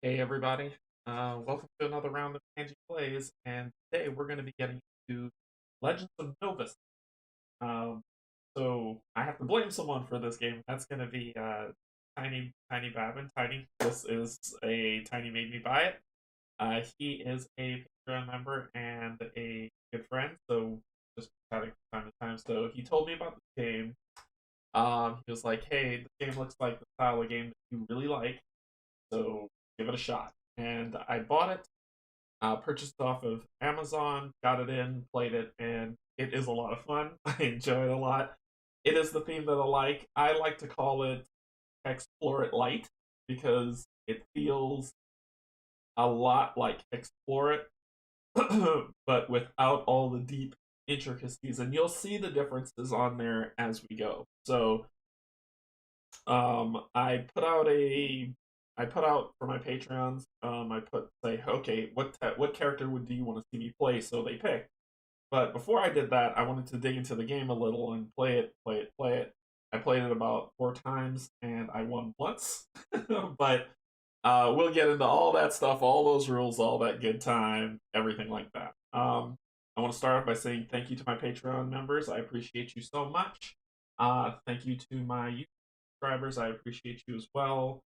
Hey everybody, welcome to another round of Canje Plays, and today we're going to be getting to Legends of Novus. Um, so I have to blame someone for this game. That's going to be Tiny Babin. Tiny, this is a Tiny made me buy it. He is a Patreon member and a good friend, so just chatting from time to time. So he told me about the game. He was like, "Hey, this game looks like the style of game that you really like, so give it a shot." And I bought it, purchased it off of Amazon, got it in, played it, and it is a lot of fun. I enjoy it a lot. It is the theme that I like. I like to call it Explore It Light because it feels a lot like Explore It, but without all the deep intricacies. And you'll see the differences on there as we go. So I put out for my Patreons. I put say, okay, what character would do you want to see me play? So they pick. But before I did that, I wanted to dig into the game a little and play it, play it, play it. I played it about 4 times and I won once. But we'll get into all that stuff, all those rules, all that good time, everything like that. I want to start off by saying thank you to my Patreon members. I appreciate you so much. Thank you to my YouTube subscribers. I appreciate you as well.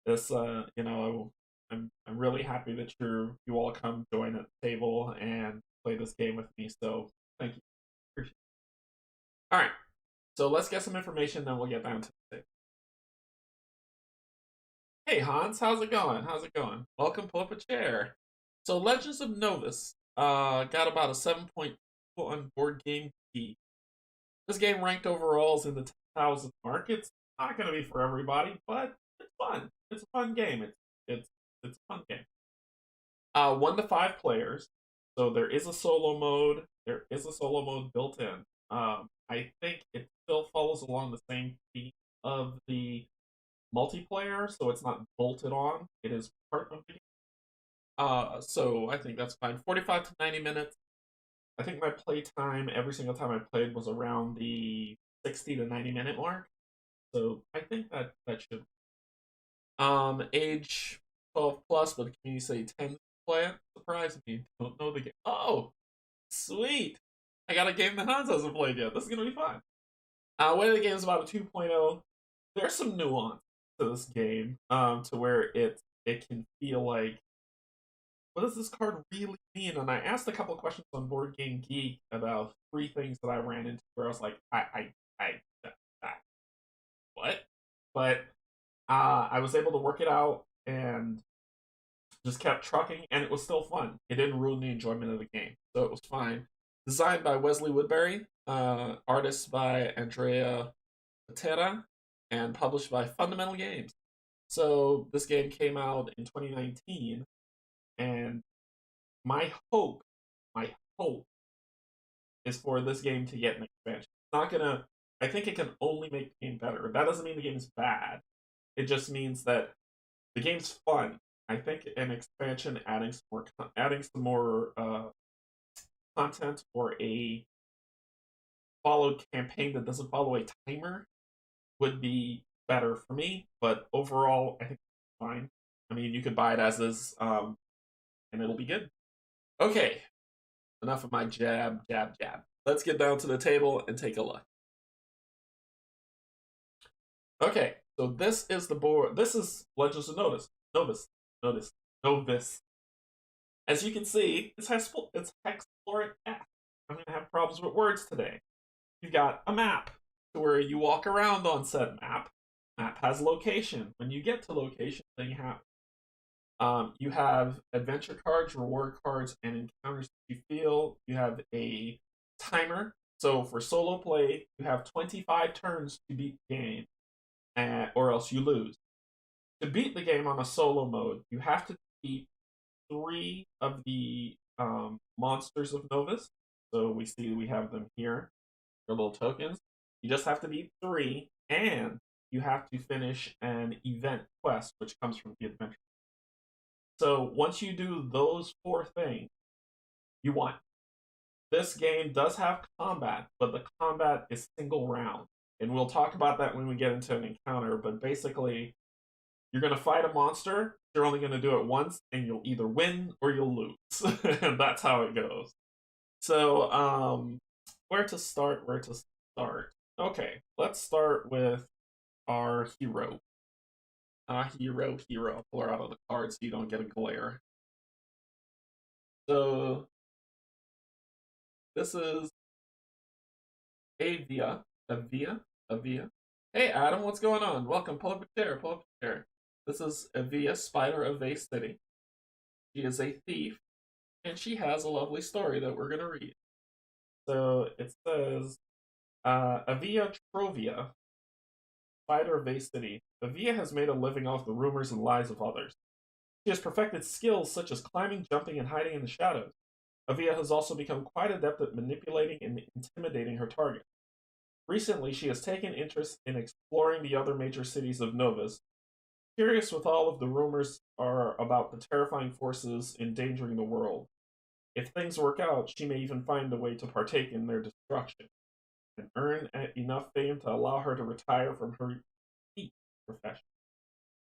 This, I'm really happy that you all come join at the table and play this game with me. So thank you. Appreciate it. All right, so let's get some information, then we'll get down to the table. Hey Hans, how's it going? How's it going? Welcome, pull up a chair. So Legends of Novus got about a 7.2 on Board Game Geek. This game ranked overalls in the 10,000 mark. It's not going to be for everybody, but it's fun. It's a fun game. It's it's a fun game. 1 to 5 players. So there is a solo mode. There is a solo mode built in. I think it still follows along the same theme of the multiplayer, so it's not bolted on. It is part of the game. So I think that's fine. 45 to 90 minutes. I think my play time every single time I played was around the 60 to 90 minute mark. So I think that should. Age 12 plus, but can you say 10 to play it? Surprise me. Don't know the game. Oh, sweet. I got a game that Hans hasn't played yet. This is gonna be fun. Whether the game is about a 2.0, there's some nuance to this game, to where it can feel like, what does this card really mean? And I asked a couple of questions on Board Game Geek about 3 things that I ran into where I was like, I what? But I was able to work it out and just kept trucking, and it was still fun. It didn't ruin the enjoyment of the game, so it was fine. Designed by Wesley Woodbury, artist by Andrea Patera, and published by Fundamental Games. So this game came out in 2019, and my hope, my hope, is for this game to get an expansion. It's not gonna. I think it can only make the game better. That doesn't mean the game is bad. It just means that the game's fun. I think an expansion adding some more content, or a followed campaign that doesn't follow a timer, would be better for me. But overall, I think it's fine. I mean, you could buy it as is, and it'll be good. Okay, enough of my jab, jab, jab. Let's get down to the table and take a look. Okay, so this is the board. This is Legends of Novus. As you can see, it's Hexplore F. I'm going to have problems with words today. You've got a map to where you walk around on said map. Map has location. When you get to location, thing happens. You have adventure cards, reward cards, and encounters that you feel. You have a timer. So for solo play, you have 25 turns to beat the game, or else you lose. To beat the game on a solo mode, you have to beat 3 of the monsters of Novus. So we have them here. They're little tokens. You just have to beat 3, and you have to finish an event quest, which comes from the adventure. So once you do those 4 things, you won. This game does have combat, but the combat is single round. And we'll talk about that when we get into an encounter, but basically, you're going to fight a monster you're only going to do it once, and you'll either win or you'll lose. And that's how it goes. So, where to start? Where to start? Okay, let's start with our hero. Hero. I'll pull her out of the card so you don't get a glare. So, this is Avia. Avia. Hey, Adam, what's going on? Welcome. Pull up a chair. Pull up a chair. This is Avia, Spider of Vase City. She is a thief, and she has a lovely story that we're going to read. So, it says, Avia Trovia, Spider of Vase City. Avia has made a living off the rumors and lies of others. She has perfected skills such as climbing, jumping, and hiding in the shadows. Avia has also become quite adept at manipulating and intimidating her target. Recently, she has taken interest in exploring the other major cities of Novus, curious with all of the rumors are about the terrifying forces endangering the world. If things work out, she may even find a way to partake in their destruction and earn enough fame to allow her to retire from her profession.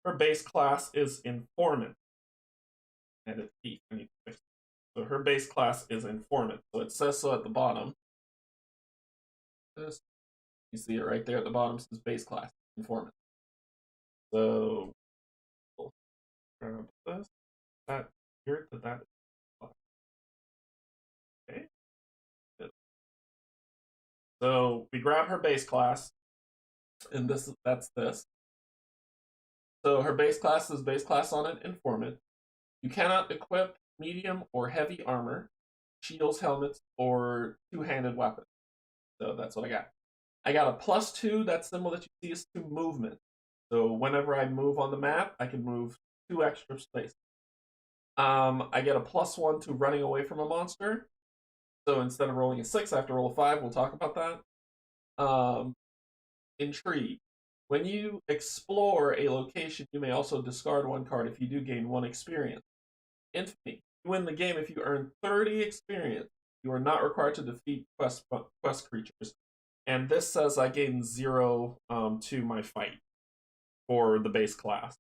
Her base class is Informant. And it's thief. I need to fix it. So her base class is Informant. So it says so at the bottom. You see it right there at the bottom. It says base class, Informant. So we'll grab this. That here to that. Okay. So we grab her base class, and that's this. So her base class is base class on an Informant. You cannot equip medium or heavy armor, shields, helmets, or two-handed weapons. So that's what I got. I got a +2. That symbol that you see is to movement. So whenever I move on the map, I can move 2 extra spaces. I get a +1 to running away from a monster. So instead of rolling a 6, I have to roll a 5. We'll talk about that. Intrigue. When you explore a location, you may also discard 1 card if you do gain 1 experience. Infamy. You win the game if you earn 30 experience. You are not required to defeat quest creatures. And this says I gain 0 to my fight for the base class.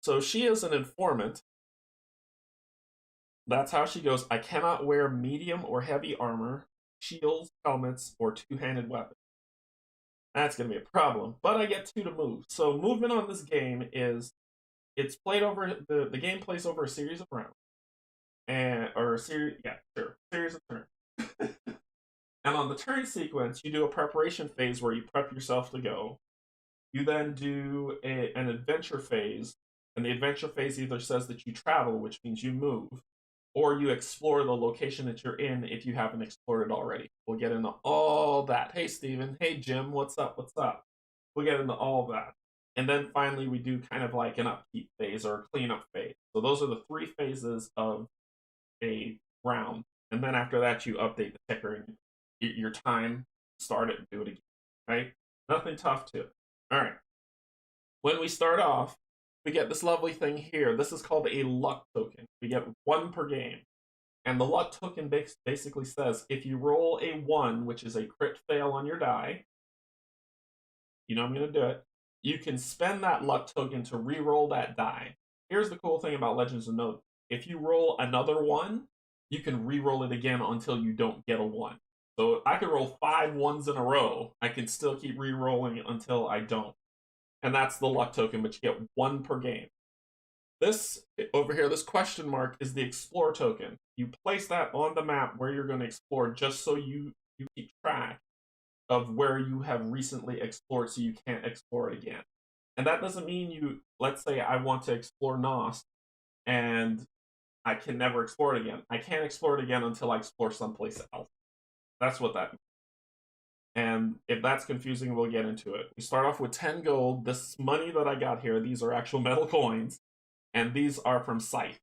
So she is an Informant. That's how she goes. I cannot wear medium or heavy armor, shields, helmets, or two-handed weapons. That's going to be a problem. But I get 2 to move. So movement on this game is, it's played over, the game plays over a series of rounds. Series of turns. And on the turn sequence, you do a preparation phase where you prep yourself to go. You then do an adventure phase, and the adventure phase either says that you travel, which means you move, or you explore the location that you're in if you haven't explored it already. We'll get into all that. Hey, Steven. Hey, Jim. What's up? What's up? We'll get into all that. And then finally, we do kind of like an upkeep phase or a cleanup phase. So those are the 3 phases of a round. And then after that, you update the ticker and your time, start it, and do it again. Right? Nothing tough to it. All right. When we start off, we get this lovely thing here. This is called a luck token. We get 1 per game. And the luck token basically says if you roll a 1, which is a crit fail on your die, you know I'm going to do it, you can spend that luck token to re-roll that die. Here's the cool thing about Legends of Novus. If you roll another 1, you can re-roll it again until you don't get a 1. So I could roll 5 1s in a row. I can still keep re-rolling it until I don't. And that's the luck token, but you get 1 per game. This over here, this question mark, is the explore token. You place that on the map where you're going to explore just so you keep track of where you have recently explored so you can't explore it again. And that doesn't mean you, let's say I want to explore Nost and I can never explore it again. I can't explore it again until I explore someplace else. That's what that means. And if that's confusing, we'll get into it. We start off with 10 gold. This money that I got here, these are actual metal coins. And these are from Scythe.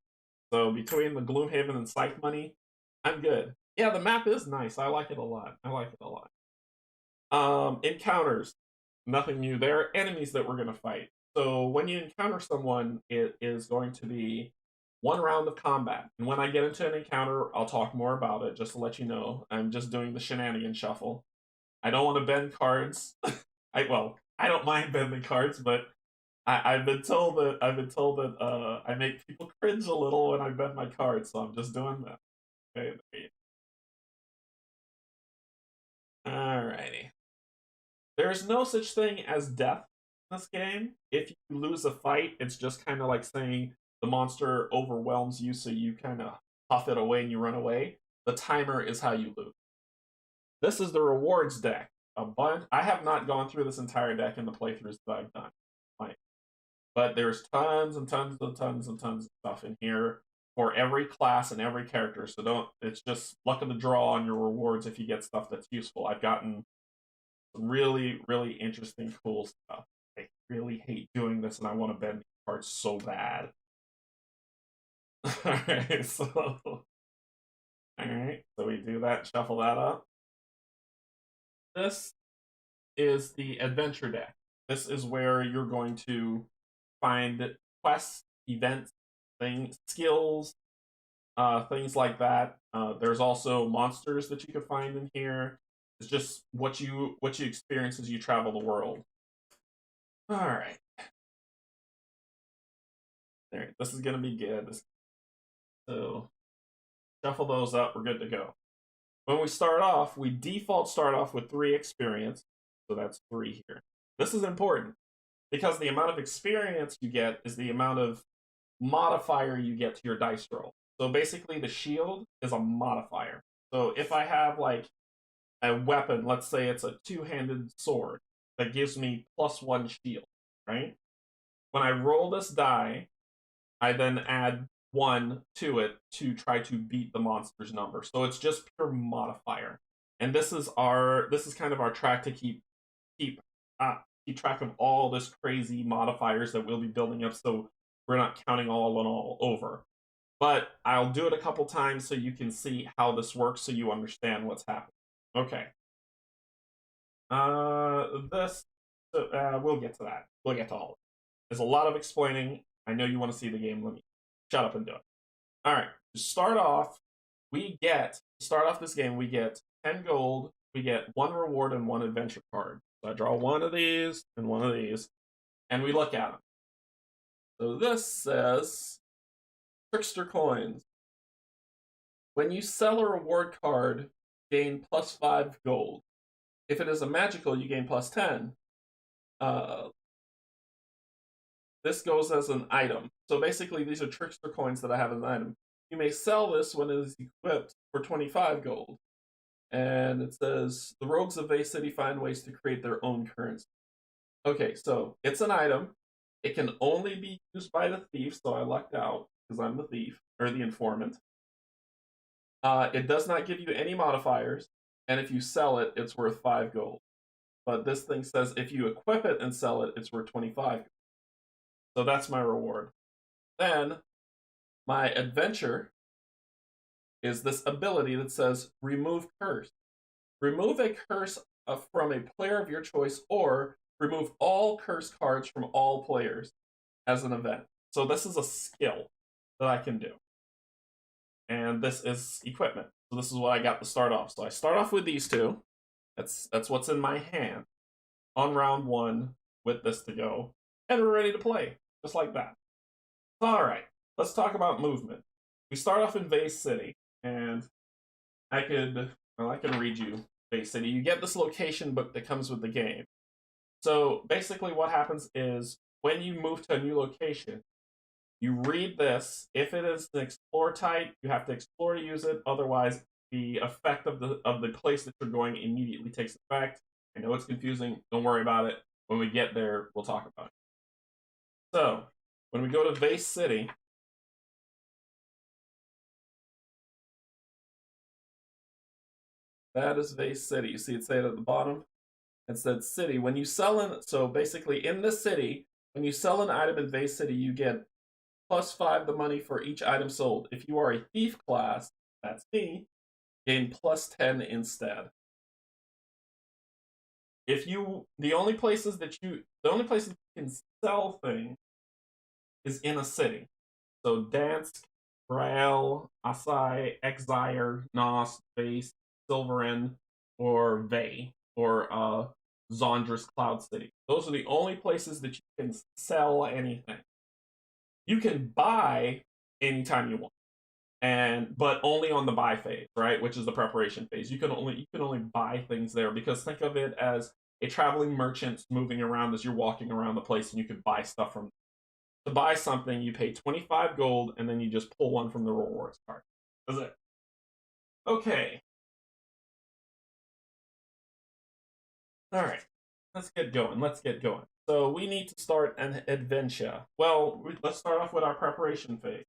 So between the Gloomhaven and Scythe money, I'm good. Yeah, the map is nice. I like it a lot. Encounters. Nothing new there. Enemies that we're going to fight. So when you encounter someone, it is going to be 1 round of combat. And when I get into an encounter, I'll talk more about it, just to let you know. I'm just doing the shenanigan shuffle. I don't want to bend cards. I don't mind bending cards, but I've been told that I make people cringe a little when I bend my card, so I'm just doing that. Okay. Alrighty. There's no such thing as death in this game. If you lose a fight, it's just kind of like saying the monster overwhelms you, so you kind of huff it away and you run away. The timer is how you lose. This is the rewards deck. A bunch. I have not gone through this entire deck in the playthroughs that I've done. Like, but there's tons and tons and tons and tons of stuff in here for every class and every character. So don't. It's just luck of the draw on your rewards if you get stuff that's useful. I've gotten some really, really interesting, cool stuff. I really hate doing this, and I want to bend these cards so bad. Alright, so we do that, shuffle that up. This is the adventure deck. This is where you're going to find quests, events, things, skills, things like that. There's also monsters that you can find in here. It's just what you experience as you travel the world. All right. All right, this is gonna be good. So shuffle those up. We're good to go. When we start off, we default start off with 3 experience. So that's 3 here. This is important because the amount of experience you get is the amount of modifier you get to your dice roll. So basically, the shield is a modifier. So if I have like a weapon, let's say it's a 2-handed sword, that gives me +1 shield, right? When I roll this die, I then add 1 to it to try to beat the monster's number. So it's just pure modifier. And this is kind of our track to keep keep track of all this crazy modifiers that we'll be building up, so we're not counting all and all over. But I'll do it a couple times so you can see how this works, so you understand what's happening. Okay. This we'll get to that. We'll get to all of it. There's a lot of explaining. I know you want to see the game. Let me shut up and do it. All right. To start off, this game, we get 10 gold, we get 1 reward and 1 adventure card. So I draw 1 of these and 1 of these, and we look at them. So this says Trickster Coins. When you sell a reward card, gain +5 gold. If it is a magical, you gain +10. This goes as an item. So basically, these are Trickster Coins that I have as an item. You may sell this when it is equipped for 25 gold. And it says, the rogues of Vase City find ways to create their own currency. Okay, so it's an item. It can only be used by the thief, so I lucked out because I'm the thief, or the informant. It does not give you any modifiers, and if you sell it, it's worth 5 gold. But this thing says if you equip it and sell it, it's worth 25 gold. So that's my reward. Then, my adventure is this ability that says remove curse. Remove a curse from a player of your choice, or remove all curse cards from all players as an event. So this is a skill that I can do. And this is equipment. So this is what I got to start off. So I start off with these 2. That's what's in my hand on round 1 with this to go. And we're ready to play, just like that. All right, let's talk about movement. We start off in Vase City, and I can read you Vase City. You get this location book that comes with the game. So basically what happens is when you move to a new location, you read this. If it is an explore type, you have to explore to use it. Otherwise, the effect of the place that you're going immediately takes effect. I know it's confusing. Don't worry about it. When we get there, we'll talk about it. So, when we go to Vase City, that is Vase City. You see it say it at the bottom? It said city. When you sell so basically in the city, when you sell an item in Vase City, you get +5 the money for each item sold. If you are a thief class, that's me, gain +10 instead. The only places you can sell things is in a city. So Dansk, Grail, Asai, Exire, Nos, Vase, Silverin, or Vey, or Zondra's Cloud City. Those are the only places that you can sell anything. You can buy anytime you want, but only on the buy phase, right? Which is the preparation phase. You can only buy things there, because think of it as a traveling merchant moving around as you're walking around the place, and you can buy stuff from. To buy something, you pay 25 gold, and then you just pull one from the rewards card. That's it. Okay. All right. Let's get going. Let's get going. So we need to start an adventure. Well, let's start off with our preparation phase.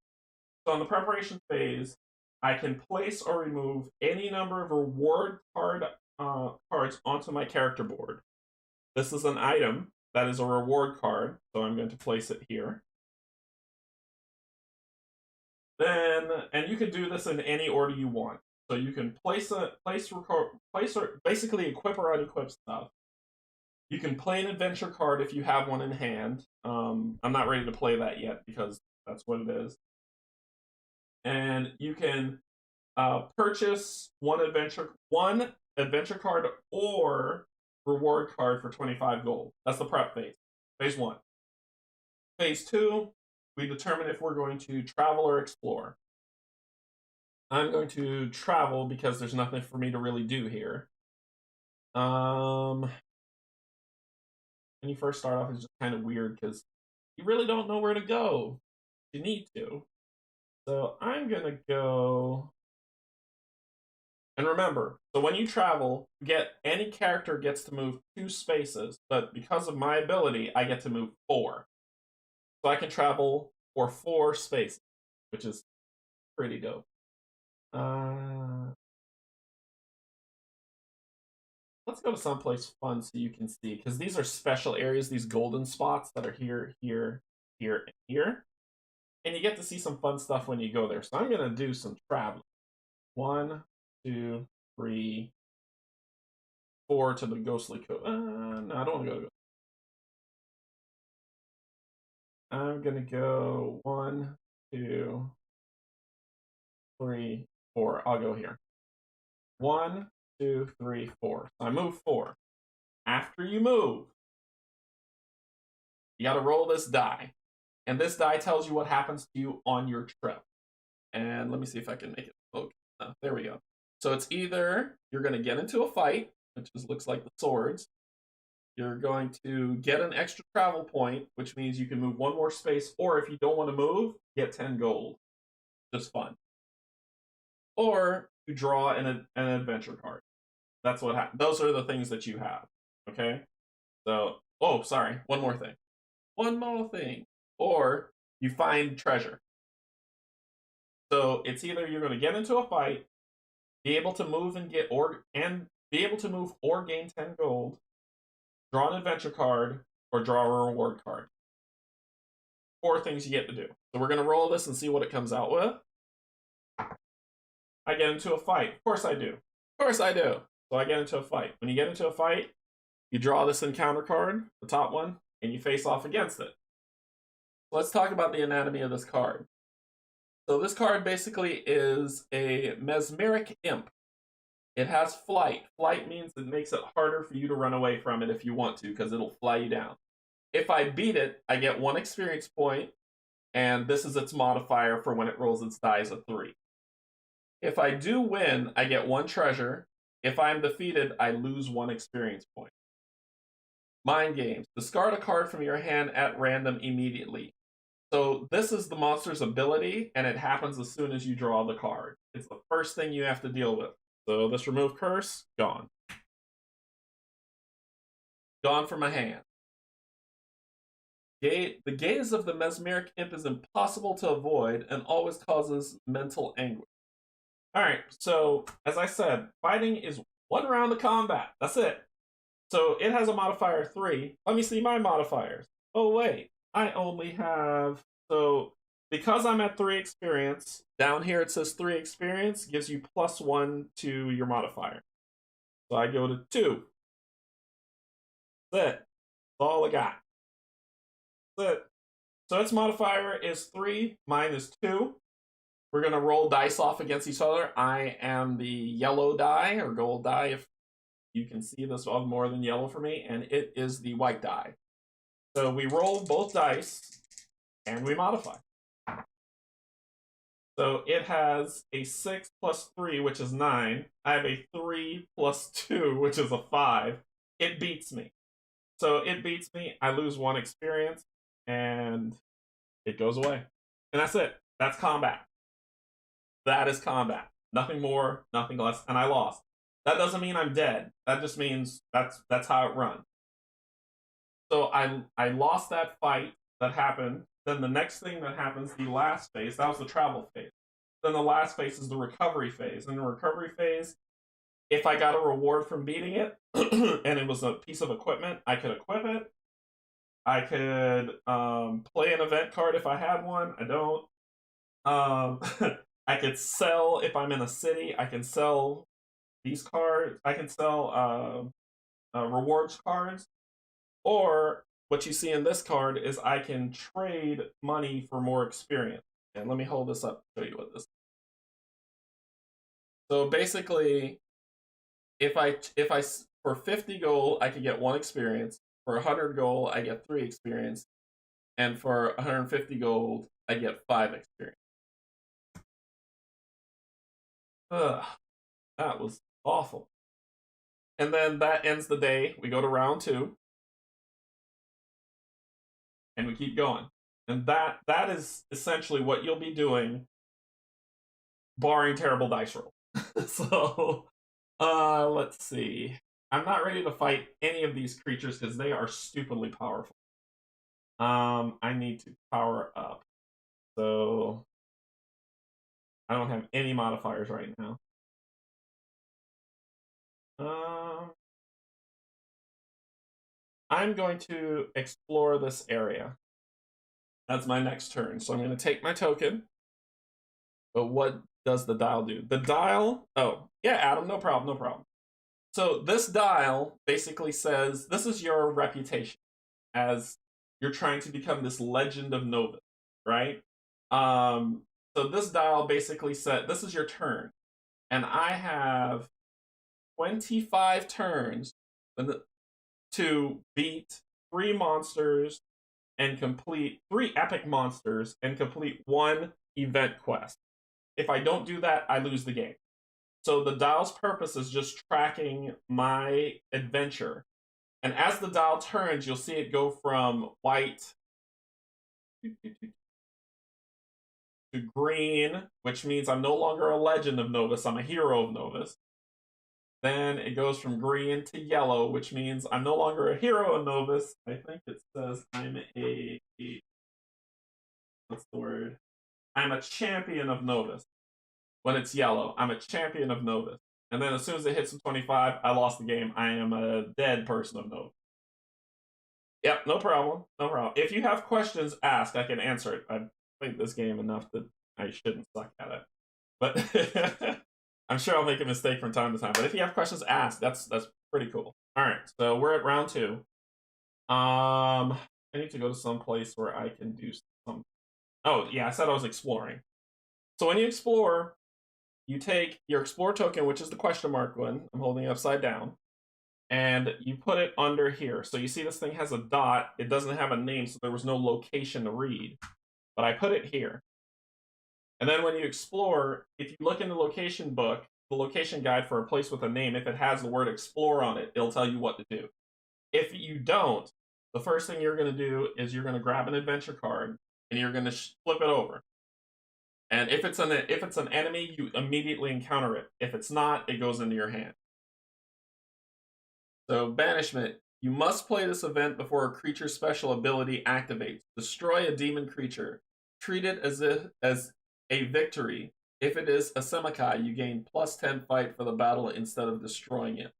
So in the preparation phase, I can place or remove any number of reward cards onto my character board. This is an item that is a reward card, so I'm going to place it here. Then, and you can do this in any order you want. So you can place or basically equip or unequip stuff. You can play an adventure card if you have one in hand. I'm not ready to play that yet because that's what it is. And you can purchase one adventure card or reward card for 25 gold. That's the prep phase. Phase 1. Phase 2, we determine if we're going to travel or explore. I'm going to travel because there's nothing for me to really do here. When you first start off, it's just kind of weird because you really don't know where to go. You need to. So I'm going to go. And remember, so when you travel, any character gets to move 2 spaces, but because of my ability, I get to move 4. So I can travel for 4 spaces, which is pretty dope. Let's go to someplace fun so you can see, because these are special areas, these golden spots that are here, here, here, and here. And you get to see some fun stuff when you go there. So I'm going to do some traveling. 1, 2, 3, 4 to the ghostly coast. No, I don't want to go to. I'm going to go 1, 2, 3, 4. I'll go here. 1, 2, 3, 4. So I move 4. After you move, you got to roll this die. And this die tells you what happens to you on your trip. And let me see if I can make it focus. There we go. So it's either you're going to get into a fight, which looks like the swords. You're going to get an extra travel point, which means you can move 1 more space. Or if you don't want to move, get 10 gold. Just fun. Or you draw an adventure card. That's what happens. Those are the things that you have. Okay? So, oh, sorry. One more thing. Or you find treasure. So it's either you're going to get into a fight, be able to move be able to move or gain 10 gold, draw an adventure card, or draw a reward card. 4 things you get to do. So we're going to roll this and see what it comes out with. I get into a fight. Of course I do. So I get into a fight. When you get into a fight, you draw this encounter card, the top one, and you face off against it. Let's talk about the anatomy of this card. So this card basically is a mesmeric imp. It has flight. Flight means it makes it harder for you to run away from it if you want to, because it'll fly you down. If I beat it, I get 1 experience point, and this is its modifier for when it rolls its dice of 3. If I do win, I get 1 treasure. If I am defeated, I lose 1 experience point. Mind games. Discard a card from your hand at random immediately. So this is the monster's ability, and it happens as soon as you draw the card. It's the first thing you have to deal with. So this remove curse, gone. Gone from my hand. The gaze of the mesmeric imp is impossible to avoid and always causes mental anguish. Alright, so as I said, fighting is 1 round of combat. That's it. So it has a modifier 3. Let me see my modifiers. Oh wait, I only have, so because I'm at 3 experience, down here it says 3 experience, gives you +1 to your modifier. So I go to 2. That's it. That's all I got. That's it. So its modifier is 3, mine is 2. We're going to roll dice off against each other. I am the yellow die, or gold die if You can see this one more than yellow for me, and it is the white die. So we roll both dice, and we modify. So it has a 6 plus 3, which is 9. I have a 3 plus 2, which is a 5. It beats me. So it beats me. I lose 1 experience, and it goes away. And that's it. That's combat. That is combat. Nothing more, nothing less. And I lost. That doesn't mean I'm dead. That just means that's how it runs. So I lost that fight that happened. Then the next thing that happens, the last phase, that was the travel phase. Then the last phase is the recovery phase. In the recovery phase, if I got a reward from beating it, and it was a piece of equipment, I could equip it. I could play an event card if I had one. I don't. I could sell if I'm in a city. I can sell these cards. I can sell rewards cards. Or what you see in this card is I can trade money for more experience. And let me hold this up to show you what this is. So basically, if I for 50 gold I could get 1 experience. For 100 gold I get 3 experience, and for 150 gold I get 5 experience. Ugh, that was awful. And then that ends the day. We go to round 2. And we keep going. And that is essentially what you'll be doing, barring terrible dice roll. So, let's see. I'm not ready to fight any of these creatures because they are stupidly powerful. I need to power up. So, I don't have any modifiers right now. I'm going to explore this area. That's my next turn. So I'm going to take my token. But what does the dial do? The dial, oh, yeah, Adam, no problem, no problem. So this dial basically says, this is your reputation as you're trying to become this legend of Novus, right? So this dial basically said, this is your turn. And I have 25 turns to beat 3 monsters and complete 3 epic monsters and complete 1 event quest. If I don't do that, I lose the game. So the dial's purpose is just tracking my adventure. And as the dial turns, you'll see it go from white to green, which means I'm no longer a legend of Novus, I'm a hero of Novus. Then it goes from green to yellow, which means I'm no longer a hero of Novus. I think it says I'm what's the word? I'm a champion of Novus. When it's yellow, I'm a champion of Novus. And then as soon as it hits 25, I lost the game. I am a dead person of Novus. Yep, no problem. No problem. If you have questions, ask. I can answer it. I've played this game enough that I shouldn't suck at it. But I'm sure I'll make a mistake from time to time. But if you have questions, ask. That's pretty cool. All right, so we're at round 2. I need to go to some place where I can do some. Oh, yeah, I said I was exploring. So when you explore, you take your explore token, which is the question mark one. I'm holding it upside down. And you put it under here. So you see this thing has a dot. It doesn't have a name, so there was no location to read. But I put it here. And then when you explore, if you look in the location book, the location guide for a place with a name, if it has the word explore on it, it'll tell you what to do. If you don't, the first thing you're going to do is you're going to grab an adventure card and you're going to flip it over. And if it's an enemy, you immediately encounter it. If it's not, it goes into your hand. So banishment. You must play this event before a creature's special ability activates. Destroy a demon creature. Treat it as a victory. If it is a Semikai, you gain +10 fight for the battle instead of destroying it.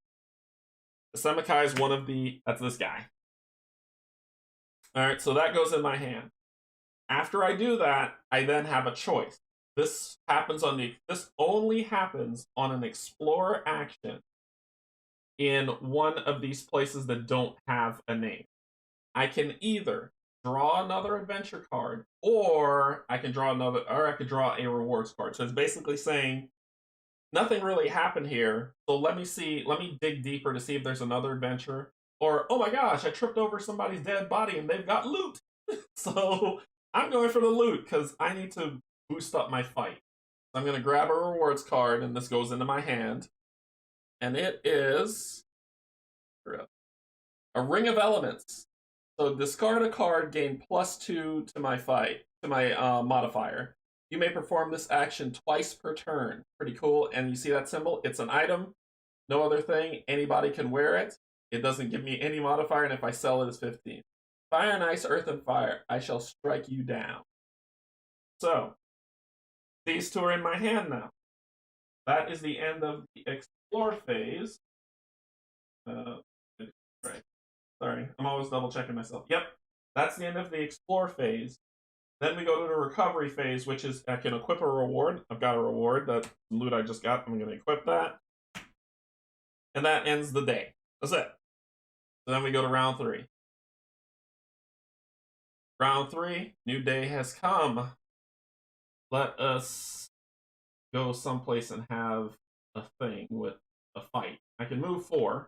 The Semikai is one of the... That's this guy. Alright, so that goes in my hand. After I do that, I then have a choice. This only happens on an Explorer action in one of these places that don't have a name. I can either draw another adventure card, or I could draw a rewards card. So it's basically saying, nothing really happened here. So let me dig deeper to see if there's another adventure. Or, oh my gosh, I tripped over somebody's dead body and they've got loot. So I'm going for the loot because I need to boost up my fight. I'm going to grab a rewards card, and this goes into my hand. And it is a Ring of Elements. So discard a card, gain +2 to my modifier. You may perform this action twice per turn. Pretty cool. And you see that symbol? It's an item. No other thing. Anybody can wear it. It doesn't give me any modifier, and if I sell it, it's 15. Fire and Ice, Earth and Fire. I shall strike you down. So, these two are in my hand now. That is the end of the Explore phase. Right. Sorry, I'm always double checking myself. Yep, that's the end of the Explore phase. Then we go to the Recovery phase, which is I can equip a reward. I've got a reward, that loot I just got. I'm going to equip that. And that ends the day. That's it. So then we go to round 3. Round 3, new day has come. Let us go someplace and have a thing with a fight. I can move 4.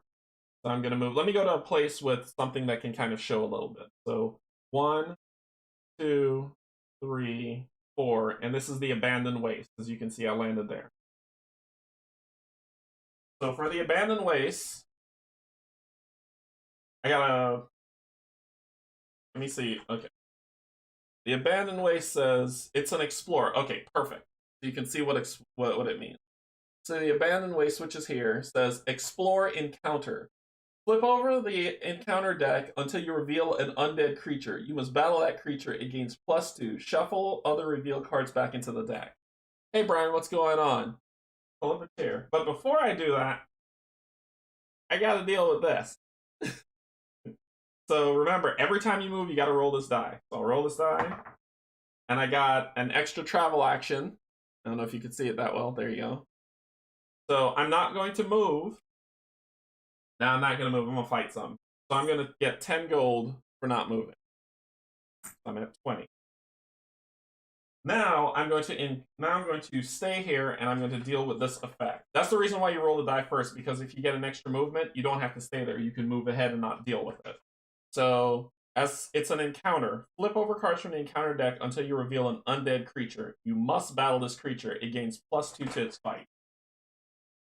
So I'm going to move. Let me go to a place with something that can kind of show a little bit. So 1, 2, 3, 4. And this is the Abandoned Waste. As you can see, I landed there. So for the Abandoned Waste, I gotta. Let me see. Okay. The Abandoned Waste says it's an Explorer. Okay, perfect. So you can see what it means. So the Abandoned Waste, which is here, says Explore Encounter. Flip over the encounter deck until you reveal an undead creature. You must battle that creature. It gains +2. Shuffle other reveal cards back into the deck. Hey Brian, what's going on? Pull up a chair. But before I do that, I gotta deal with this. So remember, every time you move, you gotta roll this die. So I'll roll this die. And I got an extra travel action. I don't know if you can see it that well. There you go. So I'm not going to move. Now I'm not going to move. I'm going to fight some. So I'm going to get 10 gold for not moving. I'm at 20. Now I'm going to stay here, and I'm going to deal with this effect. That's the reason why you roll the die first, because if you get an extra movement, you don't have to stay there. You can move ahead and not deal with it. So as it's an encounter, flip over cards from the encounter deck until you reveal an undead creature. You must battle this creature. It gains +2 to its fight.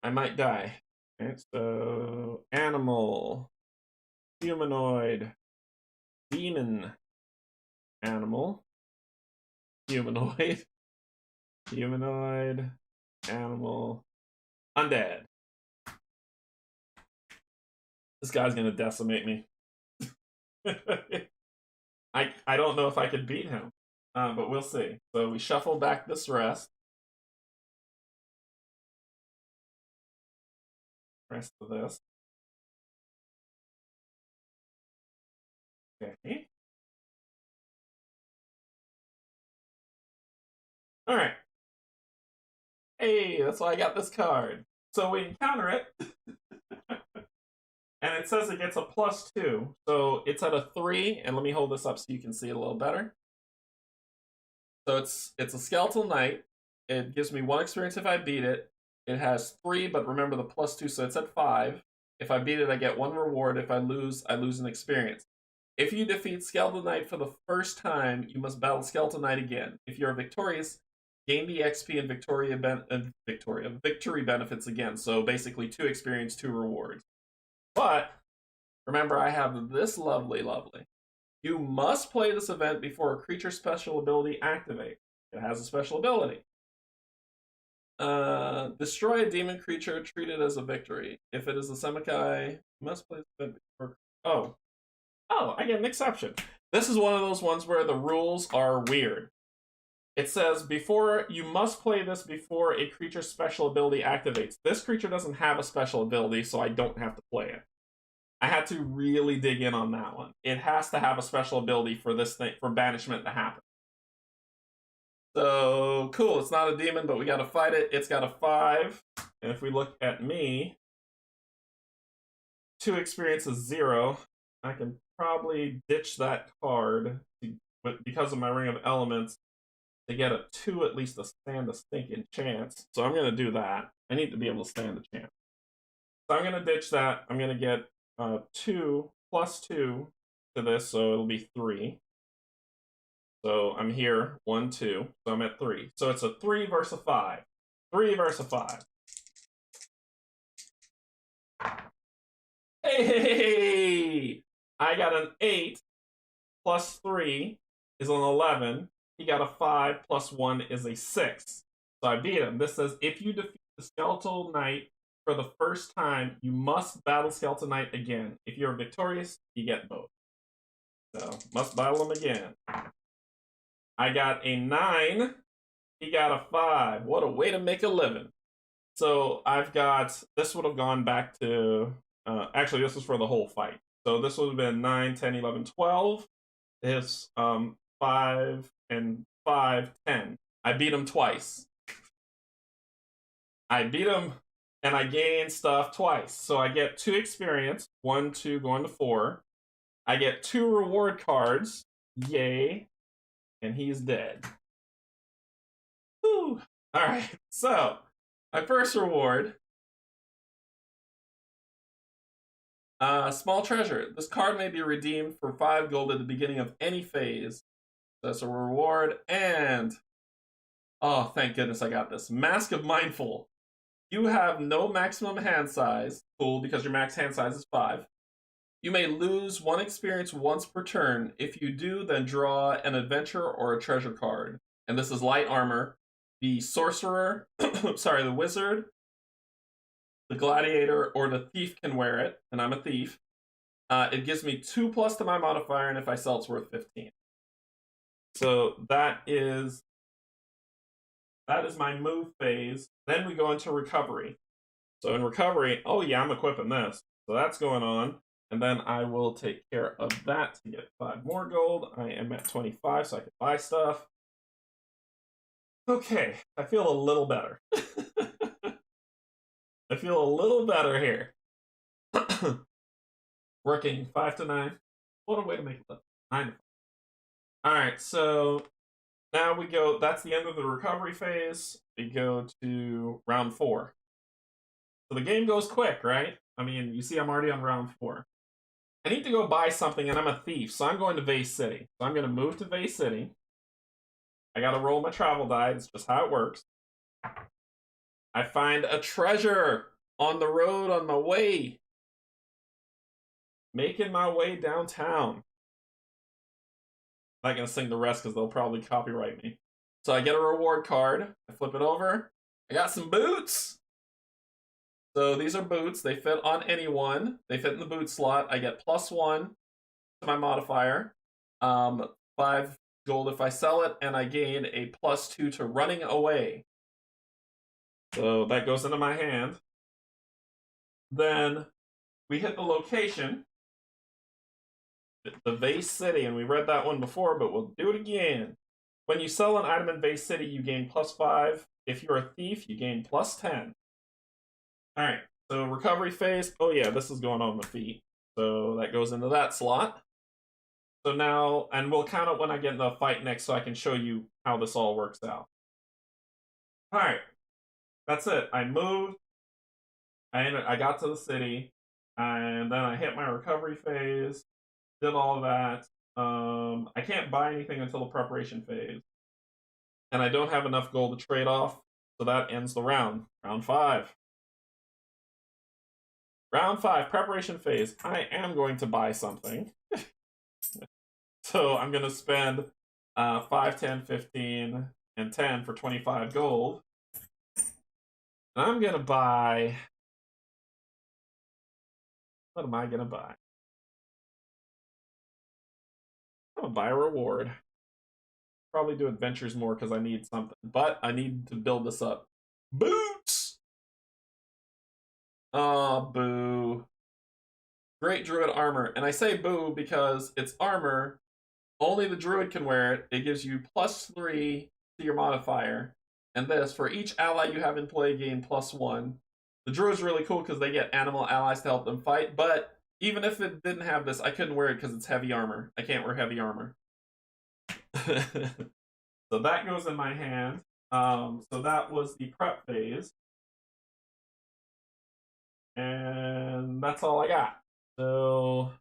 I might die. Okay, so animal, humanoid, demon, animal, humanoid, humanoid, animal, undead. This guy's gonna decimate me. I don't know if I could beat him, but we'll see. So we shuffle back this rest. Rest of this. Okay. All right. Hey, that's why I got this card. So we encounter it. And it says it gets a +2. So it's at a 3. And let me hold this up so you can see it a little better. So it's a Skeletal Knight. It gives me 1 experience if I beat it. It has 3, but remember the +2, so it's at 5. If I beat it, I get 1 reward. If I lose an experience. If you defeat Skeletal Knight for the first time, you must battle Skeletal Knight again. If you're victorious, gain the XP and victory benefits again. So basically 2 experience, 2 rewards. But remember, I have this lovely. You must play this event before a creature special ability activates. It has a special ability. Destroy a demon creature, treat it as a victory. If it is a Semikai, you must play this event before. Oh, I get an exception. This is one of those ones where the rules are weird. It says you must play this before a creature's special ability activates. This creature doesn't have a special ability, so I don't have to play it. I had to really dig in on that one. It has to have a special ability for this thing, for banishment to happen. So cool, it's not a demon, but we gotta fight it. It's got a 5. And if we look at me, 2 experience is 0. I can probably ditch that card because of my Ring of Elements to get a 2 at least to stand a stinking chance. So I'm going to do that. I need to be able to stand a chance. So I'm going to ditch that. I'm going to get 2 plus 2 to this, so it'll be 3. So I'm here, 1, 2. So I'm at 3. So it's a 3 versus a 5. 3 versus 5. Hey! I got an 8 plus 3 is an 11. He got a 5 plus 1 is a 6. So I beat him. This says if you defeat the Skeletal Knight for the first time, you must battle Skeletal Knight again. If you're victorious, you get both. So must battle him again. I got a 9. He got a 5. What a way to make a living. So I've got, this would have gone back to, actually this was for the whole fight. So this would have been 9, 10, 11, 12. His 5 and 5, 10. I beat him twice. I beat him and I gained stuff twice. So I get 2 experience, 1, 2, going to 4. I get 2 reward cards. Yay. And he's dead. Whew. Alright, so my first reward. Small treasure. This card may be redeemed for 5 gold at the beginning of any phase. That's a reward. And, oh, thank goodness I got this. Mask of Mindful. You have no maximum hand size. Cool, because your max hand size is 5. You may lose 1 experience once per turn. If you do, then draw an adventure or a treasure card. And this is light armor. The sorcerer, sorry, the wizard, the gladiator, or the thief can wear it, and I'm a thief. It gives me 2+ to my modifier, and if I sell, it's worth 15. So that is my move phase. Then we go into recovery. So in recovery, oh yeah, I'm equipping this. So that's going on. And then I will take care of that to get 5 more gold. I am at 25, so I can buy stuff. Okay, I feel a little better. I feel a little better here. Working 5 to 9. What a way to make it 9 to 5. Alright, so now we go, that's the end of the recovery phase. We go to round 4. So the game goes quick, right? I mean, you see I'm already on round 4. I need to go buy something, and I'm a thief, so I'm going to Vase City. So I'm going to move to Vase City. I gotta roll my travel die, it's just how it works. I find a treasure on the road on my way. Making my way downtown. I'm not gonna sing the rest because they'll probably copyright me. So I get a reward card, I flip it over. I got some boots! So these are boots, they fit on anyone. They fit in the boot slot. I get +1 to my modifier. 5 gold if I sell it, and I gain a +2 to running away. So that goes into my hand. Then we hit the location, the Vase City, and we read that one before, but we'll do it again. When you sell an item in Vase City, you gain +5. If you're a thief, you gain +10. Alright, so recovery phase. Oh yeah, this is going on my feet. So that goes into that slot. So now, and we'll count it when I get in the fight next so I can show you how this all works out. Alright, that's it. I moved, I got to the city, and then I hit my recovery phase, did all of that. I can't buy anything until the preparation phase. And I don't have enough gold to trade off, so that ends the round. Round 5. Round 5, preparation phase. I am going to buy something. So I'm going to spend 5, 10, 15, and 10 for 25 gold. And I'm going to buy... What am I going to buy? I'm going to buy a reward. Probably do adventures more because I need something. But I need to build this up. Boots! Aw, boo. Great Druid armor. And I say boo because it's armor. Only the Druid can wear it. It gives you +3 to your modifier. And this, for each ally you have in play, gain +1. The Druid's really cool because they get animal allies to help them fight, but even if it didn't have this, I couldn't wear it because it's heavy armor. I can't wear heavy armor. So that goes in my hand. So that was the prep phase. And that's all I got. So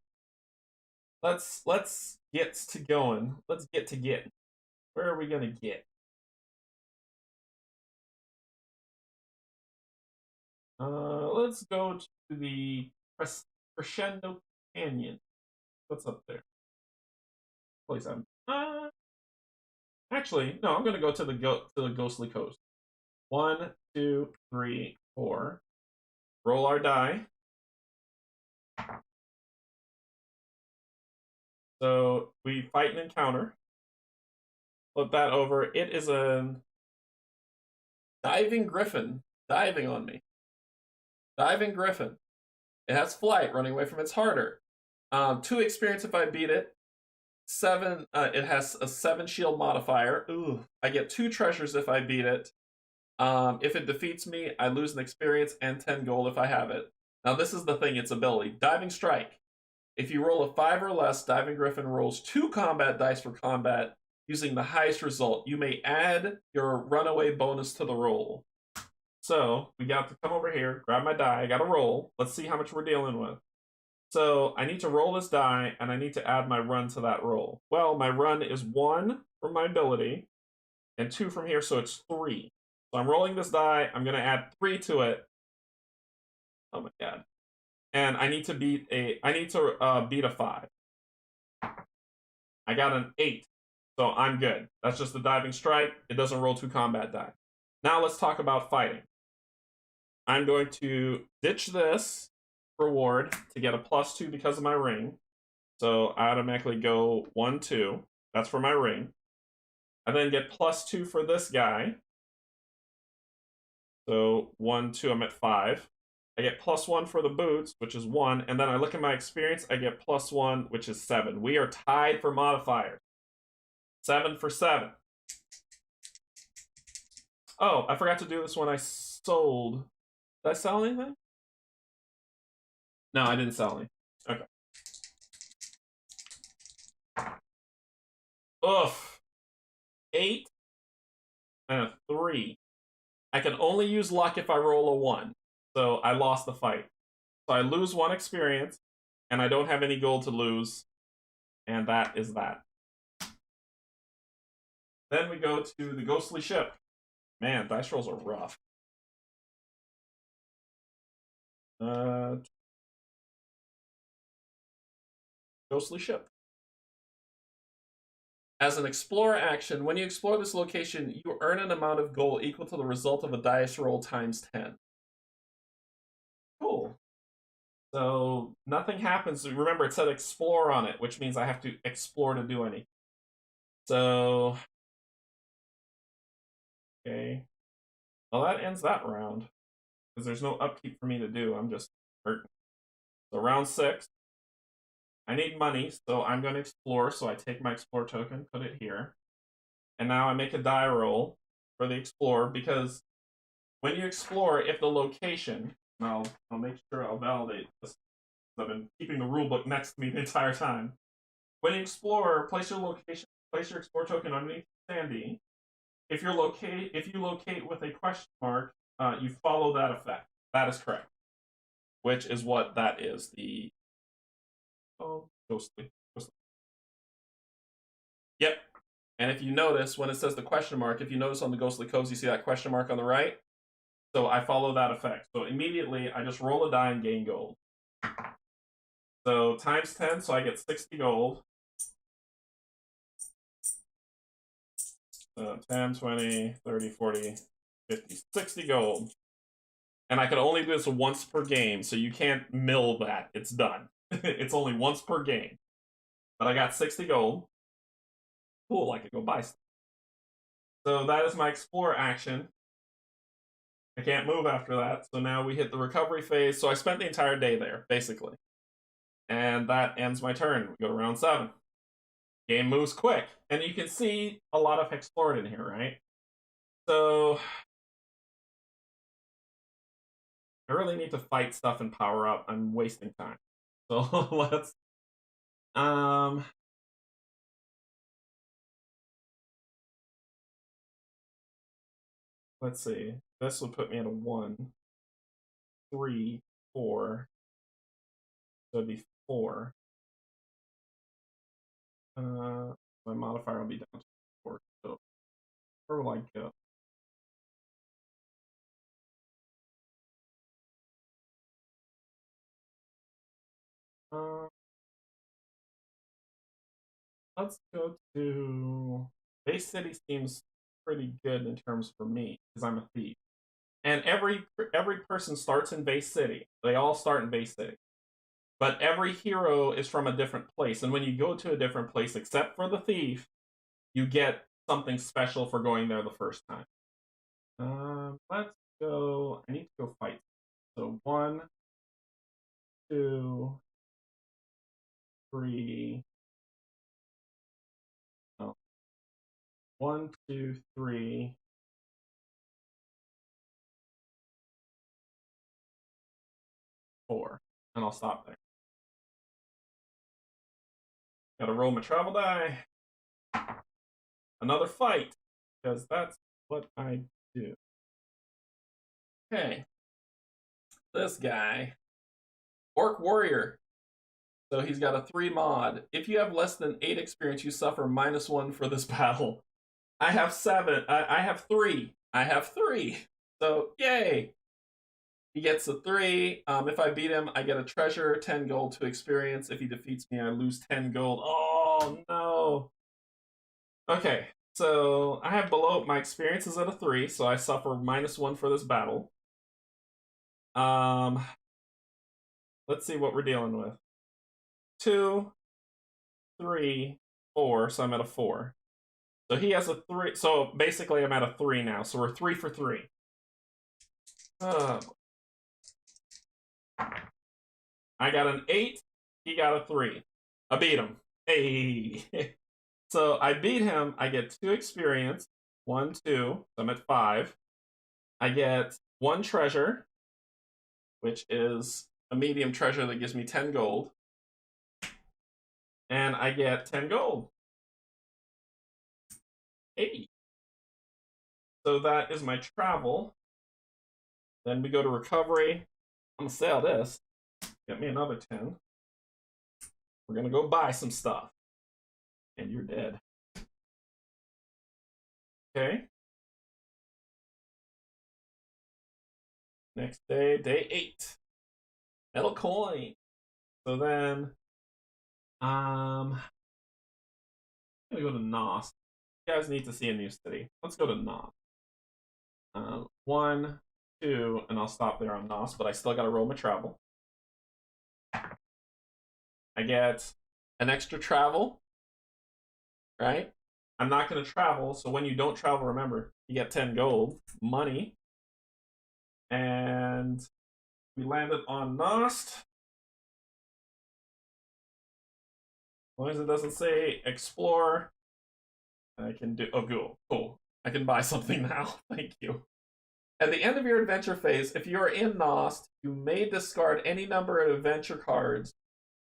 let's get to going. Let's get to getting. Where are we gonna get? Let's go to the Crescendo Canyon. What's up there? Place I'm. Actually, no. I'm gonna go to the Ghostly Coast. 1, 2, 3, 4. Roll our die. So we fight an encounter. Flip that over. It is a diving griffin diving on me. Diving griffin. It has flight. Running away from it's harder. 2 experience if I beat it. 7. It has a 7 shield modifier. Ooh. I get 2 treasures if I beat it. If it defeats me, I lose an experience and 10 gold if I have it. Now this is the thing, its ability. Diving Strike. If you roll a 5 or less, Diving Griffin rolls 2 combat dice for combat using the highest result. You may add your runaway bonus to the roll. So we got to come over here, grab my die, I got to roll. Let's see how much we're dealing with. So I need to roll this die, and I need to add my run to that roll. Well, my run is 1 from my ability, and 2 from here, so it's 3. So I'm rolling this die, I'm going to add 3 to it. Oh my god. And I need to beat a 5. I got an 8, so I'm good. That's just a diving strike. It doesn't roll 2 combat die. Now let's talk about fighting. I'm going to ditch this reward to get a +2 because of my ring. So I automatically go 1, 2. That's for my ring. I then get +2 for this guy. So 1, 2, I'm at 5. I get +1 for the boots, which is 1, and then I look at my experience, I get +1, which is 7. We are tied for modifiers. 7 for 7. Oh, I forgot to do this when I sold. Did I sell anything? No, I didn't sell any. Okay. Oof. 8 and a 3. I can only use luck if I roll a 1. So I lost the fight. So I lose 1 experience, and I don't have any gold to lose. And that is that. Then we go to the Ghostly Ship. Man, dice rolls are rough. Ghostly Ship. As an explorer action, when you explore this location, you earn an amount of gold equal to the result of a dice roll times 10. Cool. So nothing happens. Remember, it said explore on it, which means I have to explore to do anything. So, okay. Well, that ends that round. Because there's no upkeep for me to do. I'm just hurting. So round 6. I need money, so I'm going to explore. So I take my explore token, put it here. And now I make a die roll for the explorer, because when you explore, if the location, I'll make sure I'll validate this. I've been keeping the rulebook next to me the entire time. When you explore, place your location, place your explore token underneath Sandy. If you locate with a question mark, you follow that effect. That is correct. Which is what that is. The ghostly. Yep. And if you notice, when it says the question mark, if you notice on the Ghostly Codes, you see that question mark on the right? So I follow that effect. So immediately, I just roll a die and gain gold. So times 10, so I get 60 gold. 10, 20, 30, 40, 50, 60 gold. And I can only do this once per game, so you can't mill that. It's done. It's only once per game. But I got 60 gold. Cool, I could go buy stuff. So that is my explore action. I can't move after that, so now we hit the recovery phase. So I spent the entire day there, basically. And that ends my turn. We go to round 7. Game moves quick. And you can see a lot of Hexplored in here, right? So I really need to fight stuff and power up. I'm wasting time. So let's let's see. This would put me at a 1, 3, 4. So it'd be 4. My modifier will be down to 4. So where will I go? Uh, let's go to Base City. Seems pretty good in terms for me because I'm a thief. And every person starts in Base City. They all start in Base City. But every hero is from a different place. And when you go to a different place, except for the thief, you get something special for going there the first time. Let's go. I need to go fight. So 1, 2, 3. Oh. 1, 2, 3. 4. And I'll stop there. Gotta roll my travel die. Another fight. Because that's what I do. Okay. This guy. Orc Warrior. So he's got a 3 mod. If you have less than 8 experience, you suffer -1 for this battle. I have 7. I have 3. I have 3. So yay! He gets a 3. If I beat him, I get a treasure, 10 gold to experience. If he defeats me, I lose 10 gold. Oh no! Okay, so I have below my experience is at a 3, so I suffer -1 for this battle. Let's see what we're dealing with. 2, 3, 4, so I'm at a 4. So he has a 3, so basically I'm at a 3 now, so we're 3 for 3. I got an 8, he got a 3. I beat him. Hey! So I beat him, I get 2 experience, 1, 2, so I'm at 5. I get 1 treasure, which is a medium treasure that gives me 10 gold. And I get 10 gold. Hey. So that is my travel. Then we go to recovery. I'm gonna sell this. Get me another 10. We're gonna go buy some stuff. And you're dead. Okay. Next day, day 8. Metal coin. So then, I'm gonna go to Nos. You guys need to see a new city. Let's go to Nos. 1, 2, and I'll stop there on Nos, but I still gotta roll my travel. I get an extra travel, right? I'm not gonna travel, so when you don't travel, remember, you get 10 gold, money. And we landed on Nost. As long as it doesn't say explore, I can do. Oh, cool. I can buy something now. Thank you. At the end of your adventure phase, if you are in Nost, you may discard any number of adventure cards.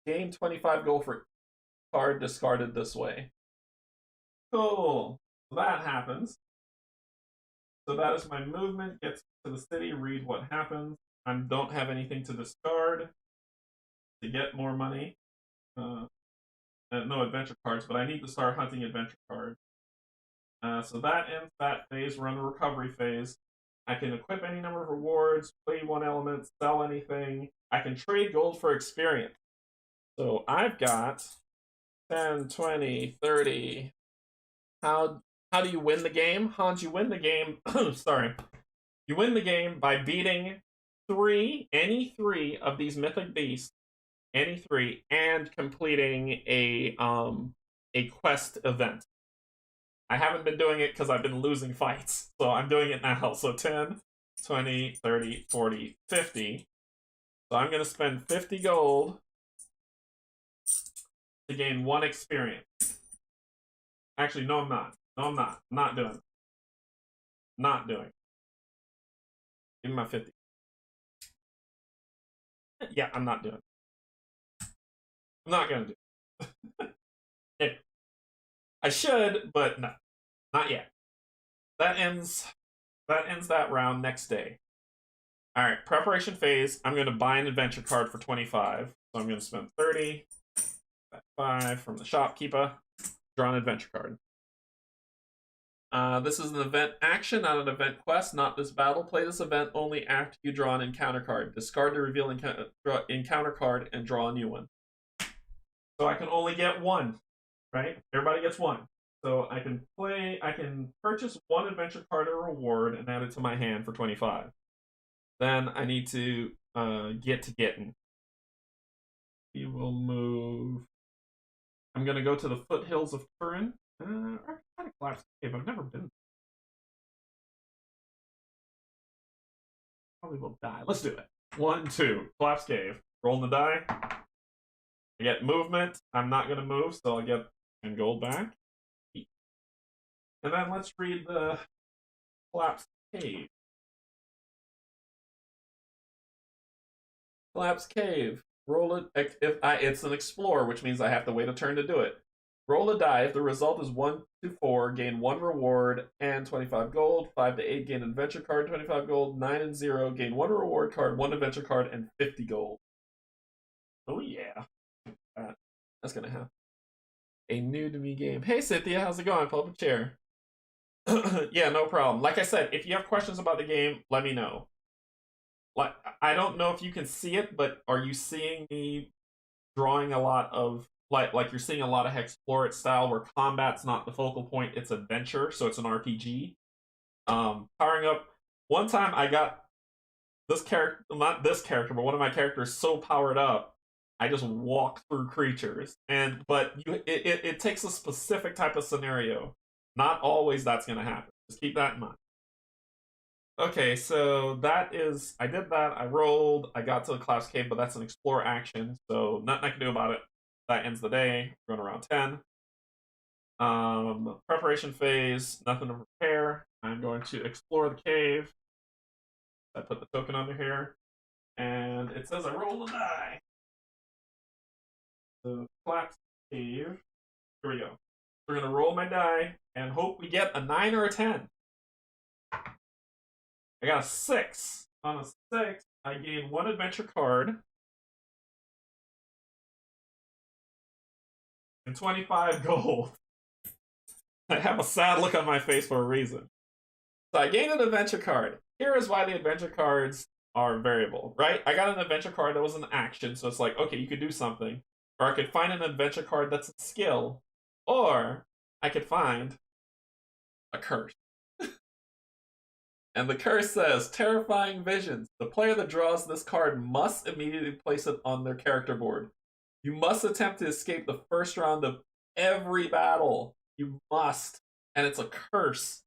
Gain 25 gold for card discarded this way. Cool. So that happens. So that is my movement. Gets to the city, read what happens. I don't have anything to discard to get more money. No adventure cards, but I need to start hunting adventure cards. So that ends that phase. We're on the recovery phase. I can equip any number of rewards, play 1 element, sell anything. I can trade gold for experience. So I've got 10, 20, 30. How do you win the game? Hans, you win the game. Sorry. You win the game by beating any 3 of these mythic beasts, any 3, and completing a quest event. I haven't been doing it because I've been losing fights, so I'm doing it now. So 10, 20, 30, 40, 50. So I'm going to spend 50 gold to gain 1 experience. Actually, no, I'm not. No, I'm not. I'm not doing it. Not doing it. Give me my 50. Yeah, I'm not doing it. I'm not going to do it. I should, but no. Not yet. That ends that ends that round. Next day. All right, preparation phase. I'm going to buy an adventure card for 25. So I'm going to spend 30, 5 from the shopkeeper, draw an adventure card. This is an event action, not an event quest, not this battle. Play this event only after you draw an encounter card. Discard the reveal encounter card and draw a new one. So I can only get one, right? Everybody gets one. So I can purchase one adventure card or reward and add it to my hand for 25. Then I need to get to getting. We will move. I'm going to go to the foothills of Turin. I kind of collapsed cave. I've never been. Probably will die. Let's do it. 1, 2. Collapse cave. Rolling the die. I get movement. I'm not going to move, so I'll get 10 gold back. And then let's read the collapse cave. Collapse cave. Roll it. It's an explorer, which means I have to wait a turn to do it. Roll a die. If the result is 1 to 4, gain 1 reward and 25 gold. 5 to 8, gain an adventure card, 25 gold. 9 and 0, gain 1 reward card, 1 adventure card, and 50 gold. Oh yeah. That's gonna happen. A new to me game. Hey Cynthia, how's it going? Pull up a chair. Yeah, no problem. Like I said, if you have questions about the game, let me know. Like, I don't know if you can see it, but are you seeing me drawing a lot of like you're seeing a lot of Explore It style where combat's not the focal point, it's adventure, so it's an RPG. Powering up. One time I got this character, not this character, but one of my characters so powered up, I just walk through creatures. But it takes a specific type of scenario. Not always that's gonna happen. Just keep that in mind. Okay, so that is, I did that, I rolled, I got to the collapse cave, but that's an explore action, so nothing I can do about it. That ends the day, we're going around 10. Preparation phase, nothing to prepare. I'm going to explore the cave. I put the token under here, and it says I roll a die. So collapse cave, here we go. We're going to roll my die, and hope we get a 9 or a 10. I got a 6. On a 6, I gain 1 adventure card and 25 gold. I have a sad look on my face for a reason. So I gained an adventure card. Here is why the adventure cards are variable, right? I got an adventure card that was an action, so it's like, okay, you could do something. Or I could find an adventure card that's a skill. Or I could find a curse. And the curse says, terrifying visions. The player that draws this card must immediately place it on their character board. You must attempt to escape the first round of every battle. You must. And it's a curse.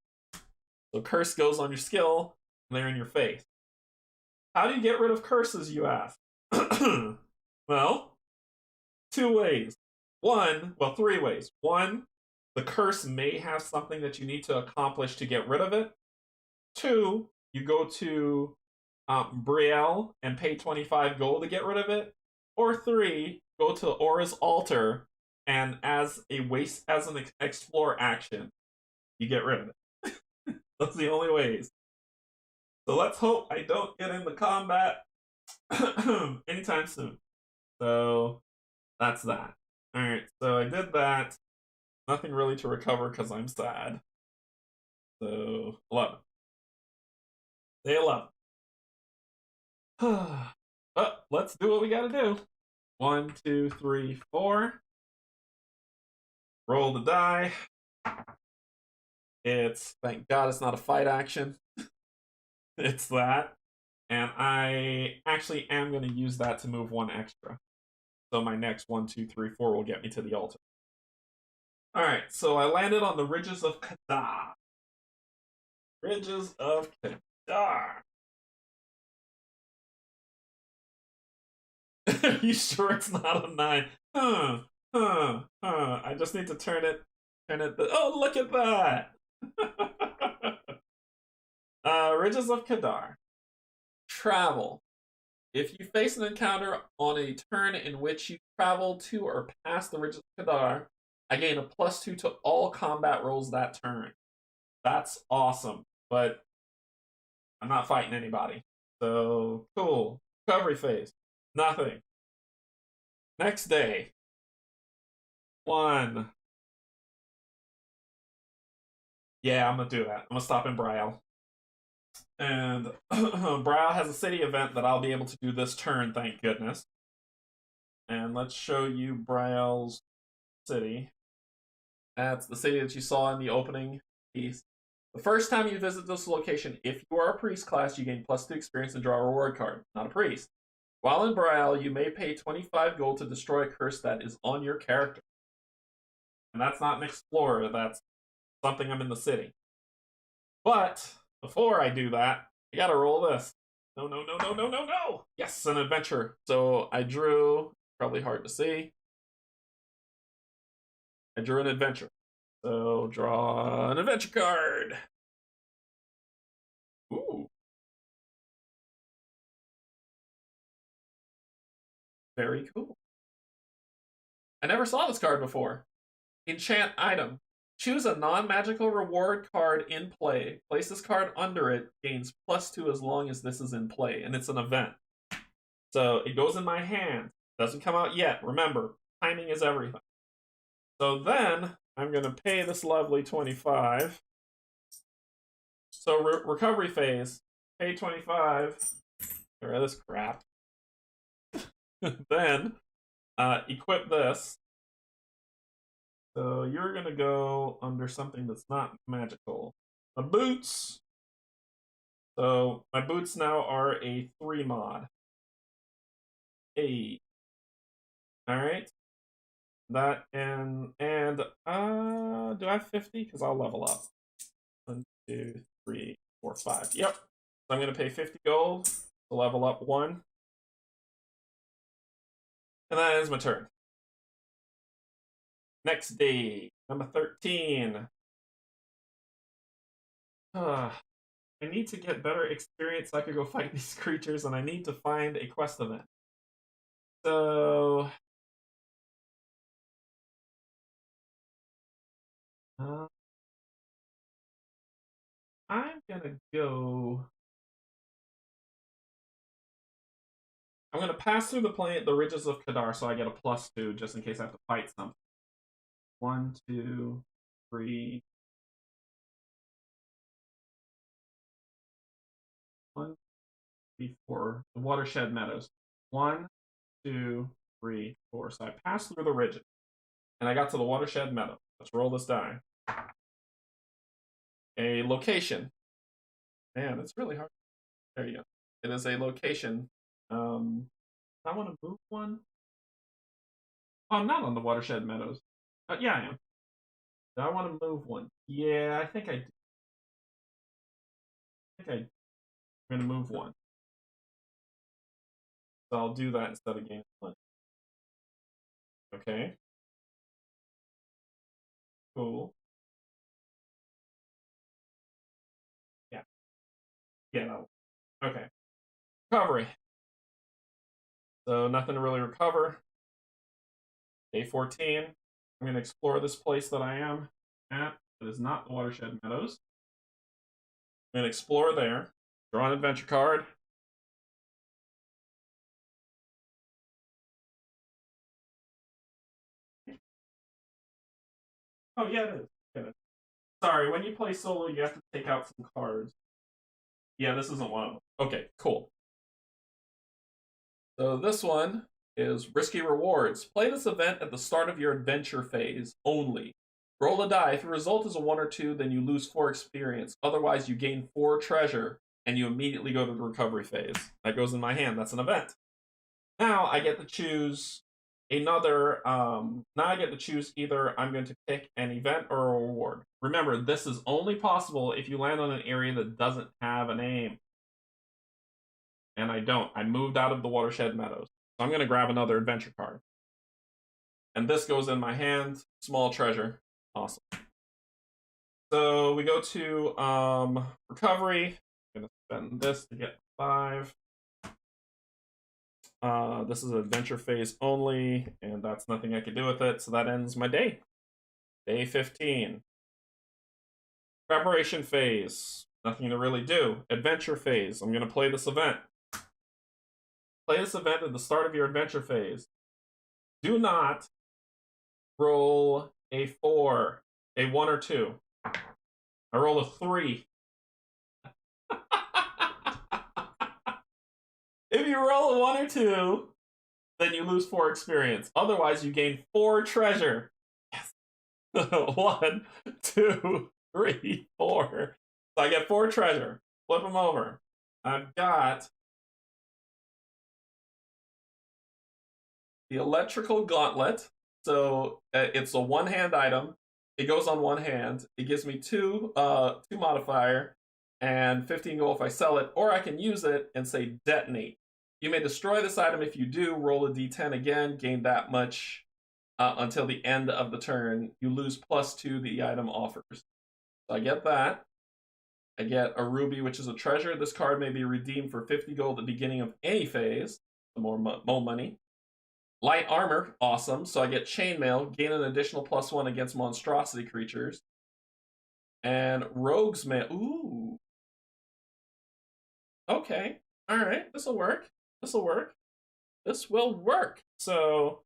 So curse goes on your skill, and they're in your face. How do you get rid of curses, you ask? Well, 2 ways. 3 ways. 1, the curse may have something that you need to accomplish to get rid of it. 2, you go to Brielle and pay 25 gold to get rid of it. Or 3, go to Aura's altar and as an explore action, you get rid of it. That's the only ways. So let's hope I don't get into combat anytime soon. So that's that. Alright, so I did that. Nothing really to recover because I'm sad. So 11. Day 11. Let's do what we gotta do. 1, 2, 3, 4. Roll the die. Thank God it's not a fight action. It's that. And I actually am going to use that to move 1 extra. So my next 1, 2, 3, 4 will get me to the altar. Alright, so I landed on the Ridges of Kadar. Ridges of Kadar. Are you sure it's not a 9? I just need to turn it. Oh, look at that! Ridges of Kadar. Travel. If you face an encounter on a turn in which you travel to or past the Ridges of Kadar, I gain a +2 to all combat rolls that turn. That's awesome. But I'm not fighting anybody. So, cool. Recovery phase. Nothing. Next day. 1. Yeah, I'm gonna do that. I'm gonna stop in Brile. And Brile has a city event that I'll be able to do this turn, thank goodness. And let's show you Brile's city. That's the city that you saw in the opening piece. The first time you visit this location, if you are a priest class, you gain +2 experience and draw a reward card. Not a priest. While in Brile, you may pay 25 gold to destroy a curse that is on your character. And that's not an explorer, that's something I'm in the city. But before I do that, I gotta roll this. No, no, no, no, no, no, no! Yes, an adventure. So I drew, probably hard to see. I drew an adventure. So draw an adventure card. Ooh. Very cool. I never saw this card before. Enchant item. Choose a non-magical reward card in play. Place this card under it. Gains +2 as long as this is in play. And it's an event. So it goes in my hand. Doesn't come out yet. Remember, timing is everything. So then I'm going to pay this lovely 25. So recovery phase. Pay 25. Get rid of this crap. Then equip this. So you're going to go under something that's not magical. My boots. So my boots now are a 3 mod. Hey. Alright. That and do I have 50? Because I'll level up. 1, 2, 3, 4, 5. Yep. So I'm going to pay 50 gold to level up 1. And that ends my turn. Next day, number 13. I need to get better experience so I could go fight these creatures, and I need to find a quest event. So... I'm gonna go... I'm gonna pass through the ridges of Kadar so I get a +2 just in case I have to fight something. 1, 2, 3. 1, 3, 4. The Watershed Meadows. 1, 2, 3, 4. So I passed through the ridges. And I got to the Watershed Meadow. Let's roll this die. A location. Man, it's really hard. There you go. It is a location. I want to move one. Oh, I'm not on the Watershed Meadows. Yeah, I am. Do I want to move one? Yeah, I think I do. I'm going to move one. So I'll do that instead of game 1. Okay. Cool. Yeah. Yeah, that one. Okay. Recovery. So nothing to really recover. Day 14. I'm going to explore this place that I am at. It is not the Watershed Meadows. I'm going to explore there. Draw an adventure card. Oh, yeah, it is. Yeah, it is. Sorry, when you play solo, you have to take out some cards. Yeah, this isn't one of them. Okay, cool. So this one is Risky Rewards. Play this event at the start of your adventure phase only. Roll a die. If the result is a 1 or 2, then you lose 4 experience. Otherwise, you gain 4 treasure, and you immediately go to the recovery phase. That goes in my hand. That's an event. Now I get to choose another. Now I get to choose either I'm going to pick an event or a reward. Remember, this is only possible if you land on an area that doesn't have a name. And I don't. I moved out of the Watershed Meadows. So I'm going to grab another adventure card. And this goes in my hand. Small treasure. Awesome. So we go to recovery. I'm going to spend this to get 5. This is adventure phase only, and that's nothing I can do with it. So that ends my day. Day 15. Preparation phase. Nothing to really do. Adventure phase. I'm going to play this event. Play this event at the start of your adventure phase. Do not roll a 4, a 1 or 2. I roll a 3. If you roll a 1 or 2, then you lose 4 experience. Otherwise, you gain 4 treasure. Yes. 1, 2, 3, 4. So I get 4 treasure. Flip them over. I've got the electrical gauntlet. So it's a one-hand item. It goes on one hand. It gives me 2 modifier and 15 gold if I sell it, or I can use it and say detonate. You may destroy this item. If you do, roll a d10 again, gain that much until the end of the turn. You lose +2 the item offers. So I get that. I get a ruby, which is a treasure. This card may be redeemed for 50 gold at the beginning of any phase. More money. Light armor, awesome. So I get chainmail, gain an additional +1 against monstrosity creatures. And rogue's mail. Ooh. Okay. All right. This will work. This will work. This will work. So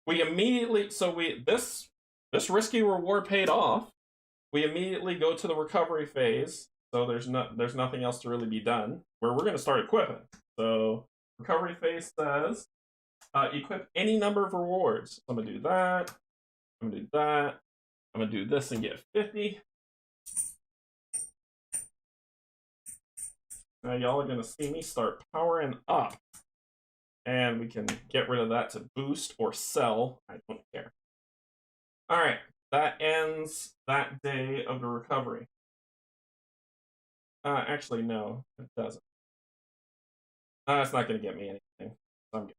we immediately. This risky reward paid off. We immediately go to the recovery phase. So there's nothing else to really be done. Where we're going to start equipping. So recovery phase says equip any number of rewards. So I'm going to do that. I'm going to do that. I'm going to do this and get 50. Now y'all are going to see me start powering up. And we can get rid of that to boost or sell. I don't care. All right. That ends that day of the recovery. Actually, no, it doesn't. It's not going to get me anything. So I'm good.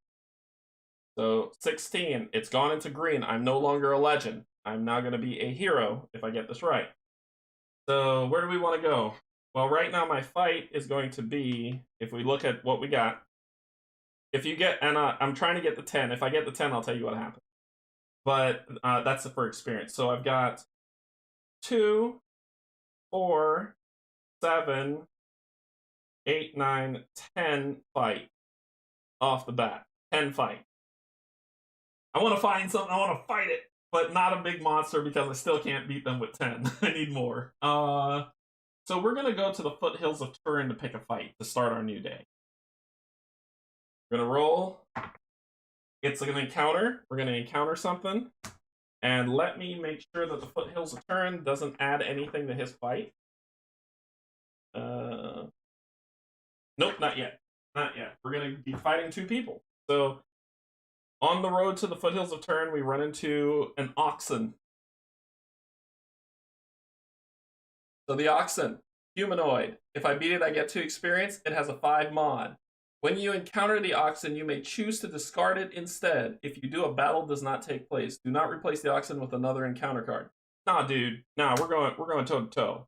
So 16, it's gone into green. I'm no longer a legend. I'm now going to be a hero if I get this right. So where do we want to go? Well, right now my fight is going to be, if we look at what we got, if you get, and I'm trying to get the 10. If I get the 10, I'll tell you what happens. But that's for experience. So I've got 2, 4, 7, 8, 9, 10 fight off the bat. 10 fight. I want to find something. I want to fight it, but not a big monster because I still can't beat them with 10. I need more. So we're going to go to the foothills of Turin to pick a fight to start our new day. We're going to roll. It's an encounter. We're going to encounter something. And let me make sure that the foothills of Turin doesn't add anything to his fight. Nope, not yet. Not yet. We're going to be fighting 2 people. So on the road to the foothills of Turin, we run into an oxen. So the oxen, humanoid. If I beat it, I get 2 experience. It has a 5 mod. When you encounter the oxen, you may choose to discard it instead. If you do, a battle does not take place. Do not replace the oxen with another encounter card. Nah, dude. Nah, we're going toe to toe.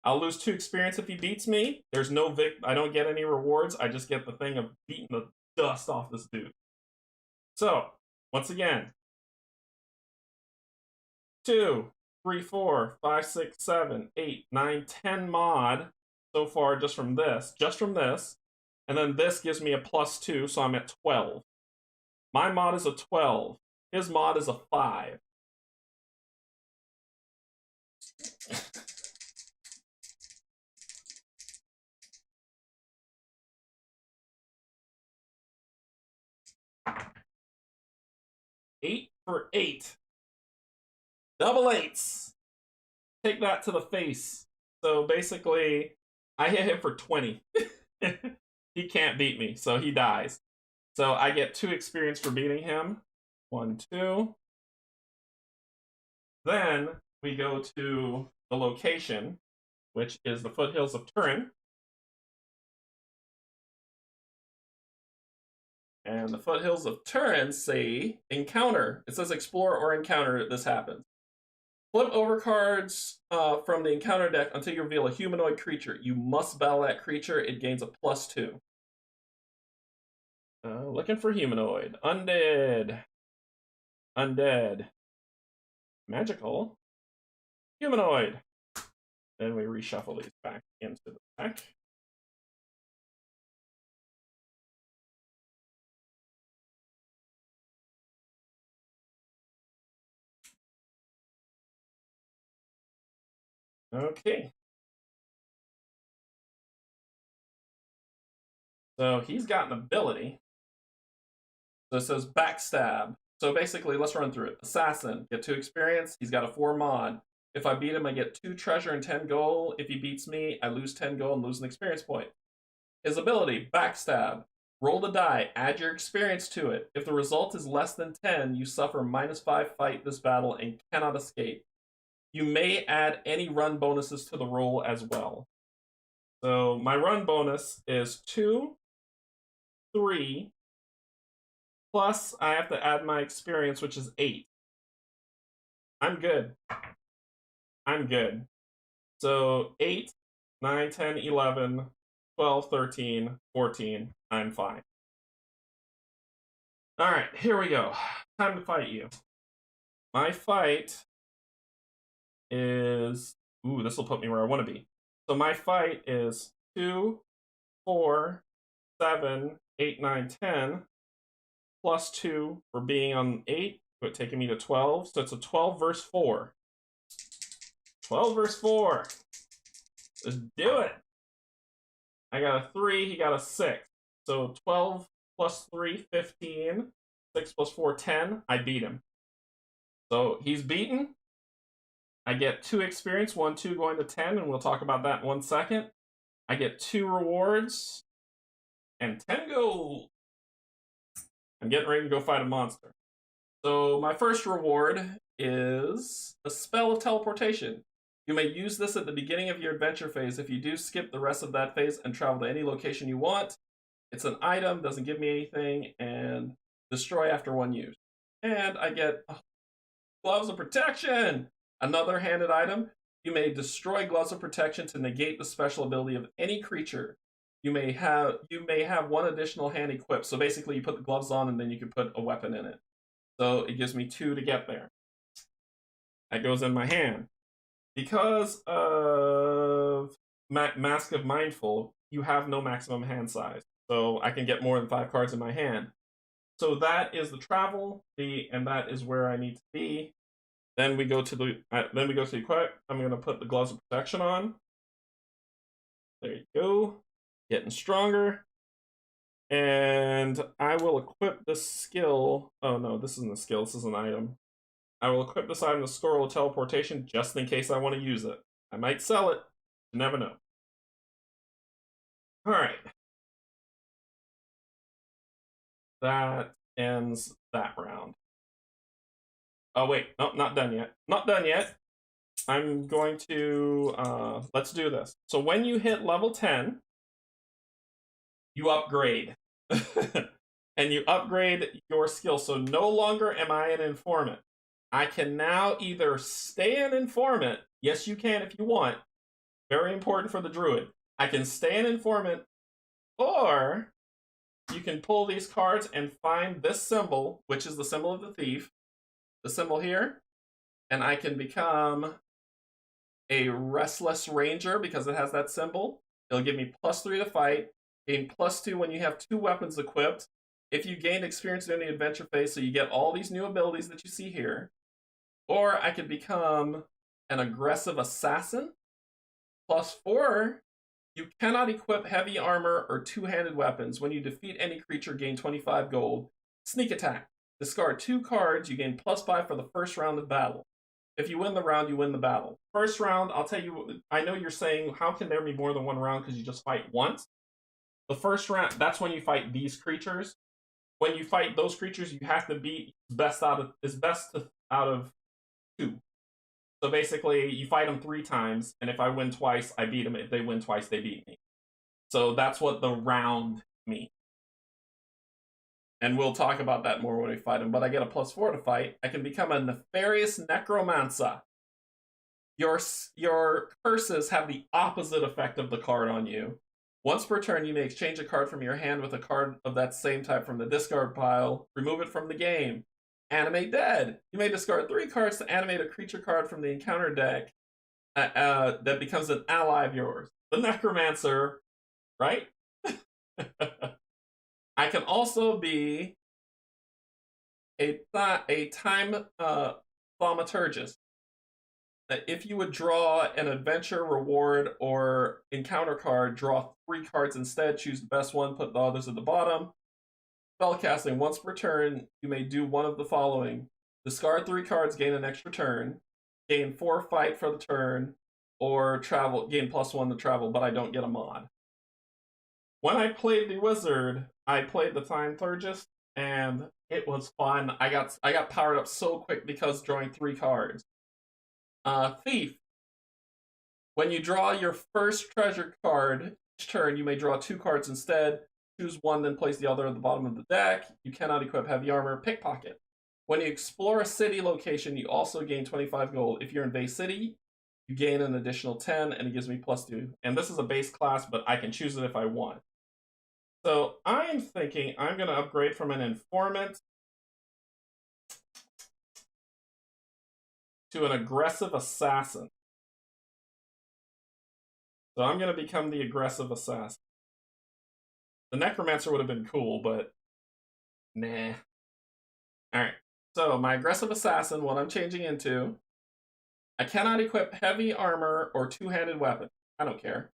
I'll lose 2 experience if he beats me. There's no I don't get any rewards. I just get the thing of beating the dust off this dude. So, once again, 2, 3, 4, 5, 6, 7, 8, 9, 10 mod so far just from this. And then this gives me a +2, so I'm at 12. My mod is a 12. His mod is a 5. Eight for 8. Double 8s. Take that to the face. So basically, I hit him for 20. He can't beat me, so he dies. So I get 2 experience for beating him. 1, 2. Then we go to the location, which is the foothills of Turin. And the foothills of Turin say encounter. It says explore or encounter. This happens. Flip over cards from the encounter deck until you reveal a humanoid creature. You must battle that creature. It gains a +2. Looking for humanoid. Undead. Undead. Magical. Humanoid. Then we reshuffle these back into the deck. Okay. So he's got an ability. So it says backstab. So basically, let's run through it. Assassin, get 2 experience. He's got a 4 mod. If I beat him, I get 2 treasure and 10 gold. If he beats me, I lose 10 gold and lose an experience point. His ability, backstab. Roll the die, add your experience to it. If the result is less than 10, you suffer -5 fight this battle and cannot escape. You may add any run bonuses to the roll as well. So my run bonus is 2, 3, plus I have to add my experience, which is 8. I'm good. I'm good. So 8, 9, 10, 11, 12, 13, 14. I'm fine. All right, here we go. Time to fight you. My fight is... Ooh, this will put me where I want to be. So my fight is 2, 4, 7, 8, 9, 10, plus 2 for being on 8, but taking me to 12. So it's a 12 versus 4. 12 versus 4. Let's do it. I got a 3, he got a 6. So 12 plus 3, 15. 6 plus 4, 10. I beat him. So he's beaten. I get 2 experience, 1, 2 going to 10, and we'll talk about that in 1 second. I get 2 rewards and 10 gold. I'm getting ready to go fight a monster. So my first reward is a spell of teleportation. You may use this at the beginning of your adventure phase. If you do, skip the rest of that phase and travel to any location you want. It's an item, doesn't give me anything, and destroy after 1 use. And I get gloves of protection. Another handed item. You may destroy gloves of protection to negate the special ability of any creature. You may have 1 additional hand equipped. So basically, you put the gloves on, and then you can put a weapon in it. So it gives me 2 to get there. That goes in my hand. Because of Mask of Mindful, you have no maximum hand size. So I can get more than 5 cards in my hand. So that is the travel, and that is where I need to be. Then we go to the equip. I'm going to put the gloves of protection on. There you go. Getting stronger. And I will equip this skill. Oh no, this isn't a skill, this is an item. I will equip this item to Scroll of Teleportation just in case I want to use it. I might sell it. You never know. Alright. That ends that round. Oh wait, no, not done yet. Not done yet. I'm going to, let's do this. So when you hit level 10, you upgrade. And you upgrade your skill. So no longer am I an informant. I can now either stay an informant. Yes, you can if you want. Very important for the druid. I can stay an informant, or you can pull these cards and find this symbol, which is the symbol of the thief. The symbol here. And I can become a Restless Ranger because it has that symbol. It'll give me +3 to fight. Gain +2 when you have 2 weapons equipped. If you gain experience during the adventure phase, so you get all these new abilities that you see here. Or I could become an Aggressive Assassin. +4, you cannot equip heavy armor or 2-handed weapons. When you defeat any creature, gain 25 gold. Sneak attack. Discard 2 cards, you gain +5 for the first round of battle. If you win the round, you win the battle. First round, I'll tell you, I know you're saying, how can there be more than 1 round because you just fight once? The first round, that's when you fight these creatures. When you fight those creatures, you have to beat best out of 2. So basically, you fight them 3 times, and if I win twice, I beat them. If they win twice, they beat me. So that's what the round means. And we'll talk about that more when we fight them. But I get a +4 to fight. I can become a Nefarious Necromancer. Your curses have the opposite effect of the card on you. Once per turn, you may exchange a card from your hand with a card of that same type from the discard pile. Remove it from the game. Animate Dead. You may discard 3 cards to animate a creature card from the encounter deck. that becomes an ally of yours. The necromancer, right? I can also be a time thaumaturgist. If you would draw an adventure, reward, or encounter card, draw 3 cards instead. Choose the best one, put the others at the bottom. Spellcasting. Once per turn, you may do one of the following. Discard 3 cards, gain an extra turn. Gain 4 fight for the turn. Or travel, gain +1 to travel, but I don't get a mod. When I played the wizard, I played the time thurgist, and it was fun. I got powered up so quick because drawing 3 cards. Thief. When you draw your first treasure card each turn, you may draw 2 cards instead. Choose one, then place the other at the bottom of the deck. You cannot equip heavy armor. Pickpocket. When you explore a city location, you also gain 25 gold. If you're in Bay City, you gain an additional 10, and it gives me +2. And this is a base class, but I can choose it if I want. So I'm thinking I'm going to upgrade from an informant to an aggressive assassin. So I'm going to become the aggressive assassin. The necromancer would have been cool, but nah. Alright, so my aggressive assassin, what I'm changing into, I cannot equip heavy armor or 2-handed weapon. I don't care.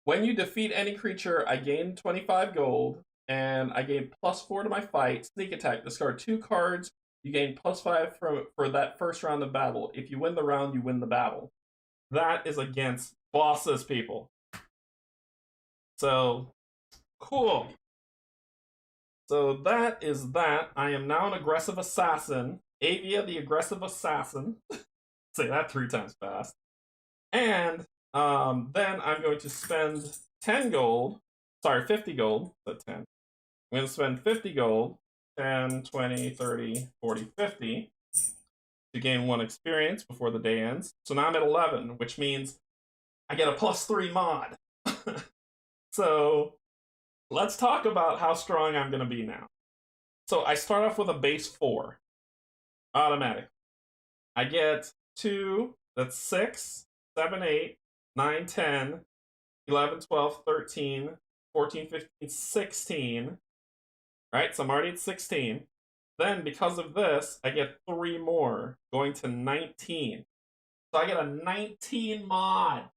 When you defeat any creature, I gain 25 gold, and I gain +4 to my fight. Sneak attack, discard 2 cards. You gain +5 for that first round of battle. If you win the round, you win the battle. That is against bosses, people. So, cool. So that is that. I am now an aggressive assassin. Avia, the aggressive assassin. Say that 3 times fast. And then I'm going to spend 10 gold. Sorry, 50 gold. So 10. I'm going to spend 50 gold. 10, 20, 30, 40, 50. To gain 1 experience before the day ends. So now I'm at 11, which means I get a +3 mod. So let's talk about how strong I'm going to be now. So I start off with a base 4. Automatic. I get 2, that's 6, 7, 8, 9, 10, 11, 12, 13, 14, 15, 16. Right, so I'm already at 16. Then, because of this, I get 3 more, going to 19. So I get a 19 mod.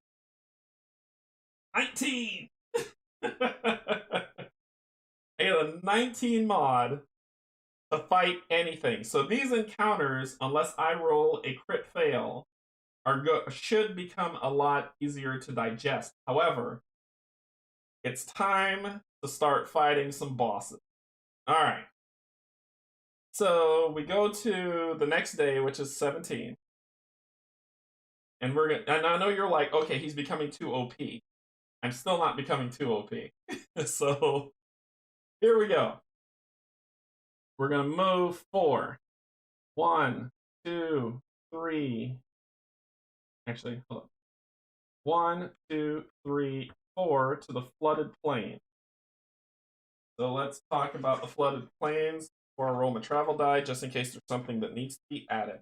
19! I get a 19 mod to fight anything. So these encounters, unless I roll a crit fail, should become a lot easier to digest. However, it's time to start fighting some bosses. Alright. So we go to the next day, which is 17. And I know you're like, okay, he's becoming too OP. I'm still not becoming too OP. So here we go. We're gonna move 4. 1, 2, 3. Actually, hold on. 1, 2, 3, 4 to the flooded plain. So let's talk about the flooded plains before I roll my travel die, just in case there's something that needs to be added.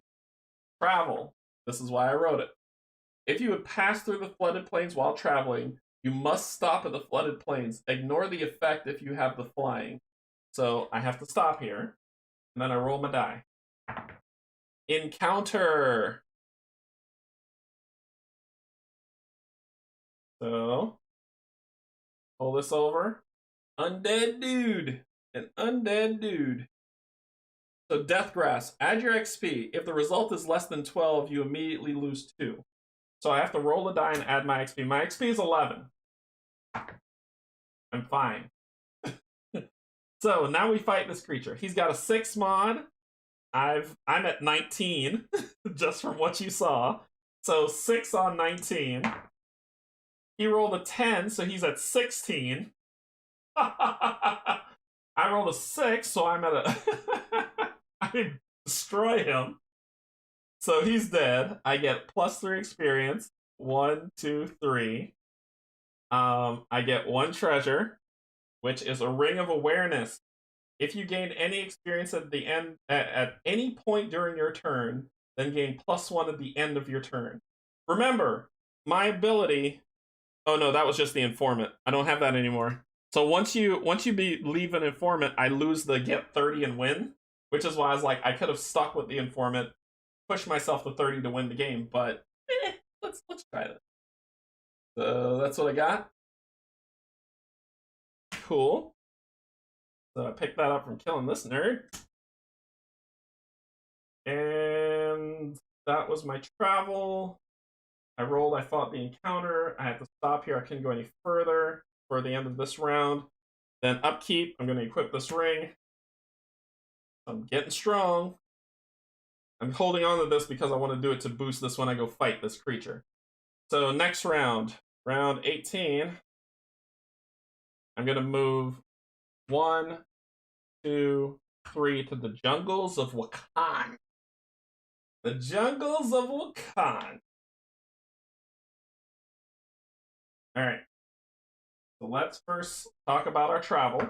Travel. This is why I wrote it. If you would pass through the flooded plains while traveling, you must stop at the flooded plains. Ignore the effect if you have the flying. So I have to stop here, and then I roll my die. Encounter. So, pull this over. Undead dude. An undead dude. So, Deathgrass. Add your XP. If the result is less than 12, you immediately lose 2. So I have to roll a die and add my XP. My XP is 11. I'm fine. So now we fight this creature. He's got a 6 mod. I'm at 19, just from what you saw. So 6 on 19. He rolled a 10, so he's at 16. I rolled a 6, so I'm at a... I destroy him. So he's dead. I get +3 experience. 1, 2, 3. I get 1 treasure, which is a ring of awareness. If you gain any experience at the end at any point during your turn, then gain +1 at the end of your turn. Remember, my ability. Oh no, that was just the informant. I don't have that anymore. So once you leave an informant, I lose the get 30 and win, which is why I was like, I could have stuck with the informant, pushed myself to 30 to win the game, but let's try it. So that's what I got. Cool. So I picked that up from killing this nerd. And that was my travel. I rolled, I fought the encounter. I had to stop here. I couldn't go any further for the end of this round. Then upkeep, I'm going to equip this ring. I'm getting strong. I'm holding on to this because I want to do it to boost this when I go fight this creature. So next round, round 18, I'm going to move 1, 2, 3 to the jungles of Wakan. The jungles of Wakan. All right. So let's first talk about our travel.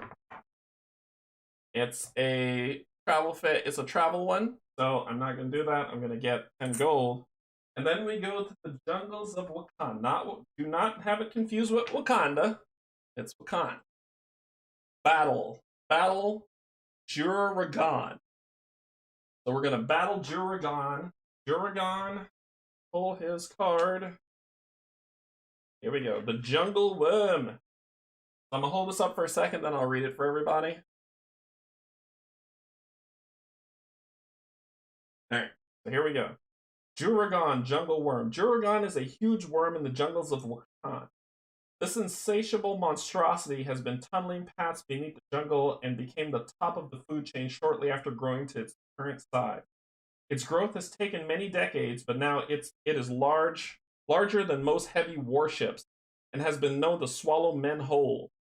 It's a travel fit. It's a travel one. So I'm not going to do that. I'm going to get 10 gold. And then we go to the jungles of Wakanda. Do not have it confused with Wakanda. It's Wakan. Battle. Battle Juragan. So we're going to battle Juragan. Juragan, pull his card. Here we go. The Jungle Worm. I'm going to hold this up for a second, then I'll read it for everybody. Alright, so here we go. Juragan, Jungle Worm. Juragan is a huge worm in the jungles of Wakan. This insatiable monstrosity has been tunneling paths beneath the jungle and became the top of the food chain shortly after growing to its current size. Its growth has taken many decades, but now it is larger than most heavy warships, and has been known to swallow men whole.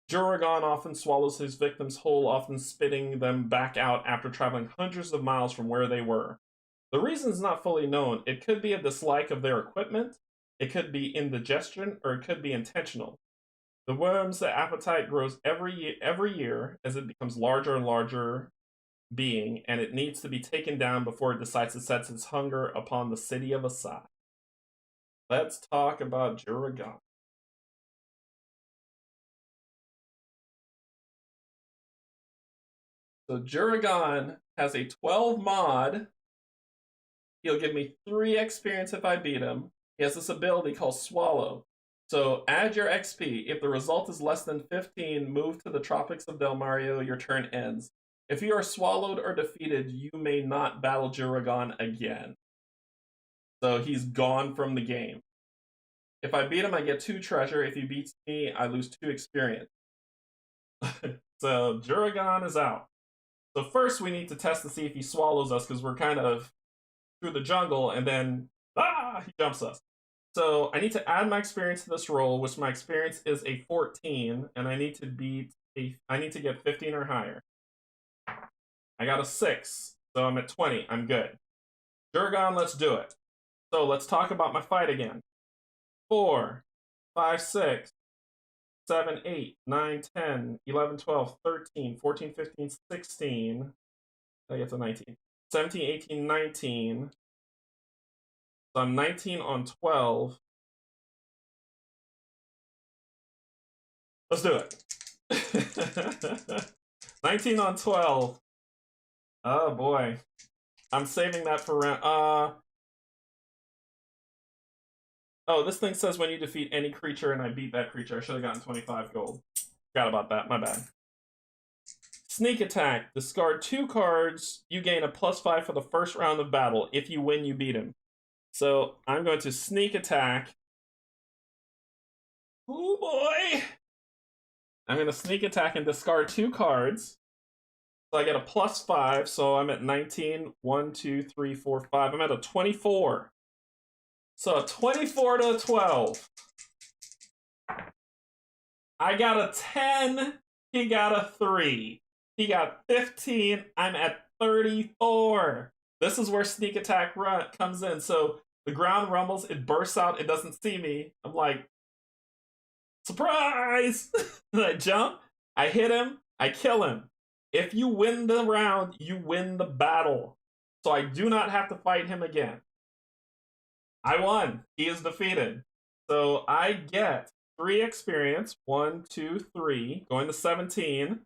Juragan often swallows his victims whole, often spitting them back out after traveling hundreds of miles from where they were. The reason is not fully known. It could be a dislike of their equipment, it could be indigestion, or it could be intentional. The worm's appetite grows every year as it becomes larger and larger being, and it needs to be taken down before it decides to set its hunger upon the city of Asai. Let's talk about Juragan. So Juragan has a 12 mod. He'll give me 3 experience if I beat him. He has this ability called Swallow. So add your XP. If the result is less than 15, move to the Tropics of Del Mario. Your turn ends. If you are swallowed or defeated, you may not battle Juragan again. So he's gone from the game. If I beat him, I get 2 treasure. If he beats me, I lose 2 experience. So Juragan is out. So first we need to test to see if he swallows us, because we're kind of through the jungle, and then he jumps us. So I need to add my experience to this roll, which my experience is a 14, and I need to get 15 or higher. I got a 6, so I'm at 20. I'm good. Juragan, let's do it. So let's talk about my fight again. 4, 5, 6, 7, 8, 9, 10, 11, 12, 13, 14, 15, 16. I get to 19. 17, 18, 19. So I'm 19 on 12. Let's do it. 19 on 12. Oh boy. I'm saving that for round. Oh, this thing says when you defeat any creature and I beat that creature. I should have gotten 25 gold. Forgot about that. My bad. Sneak attack. Discard 2 cards. You gain a +5 for the first round of battle. If you win, you beat him. So I'm going to sneak attack. Oh boy. I'm going to sneak attack and discard 2 cards. So I get a +5. So I'm at 19. 1, 2, 3, 4, 5. I'm at a 24. So a 24 to a 12. I got a 10. He got a 3. He got 15. I'm at 34. This is where sneak attack comes in. So the ground rumbles. It bursts out. It doesn't see me. I'm like, surprise! I jump. I hit him. I kill him. If you win the round, you win the battle. So I do not have to fight him again. I won. He is defeated. So I get 3 experience. 1, 2, 3. Going to 17.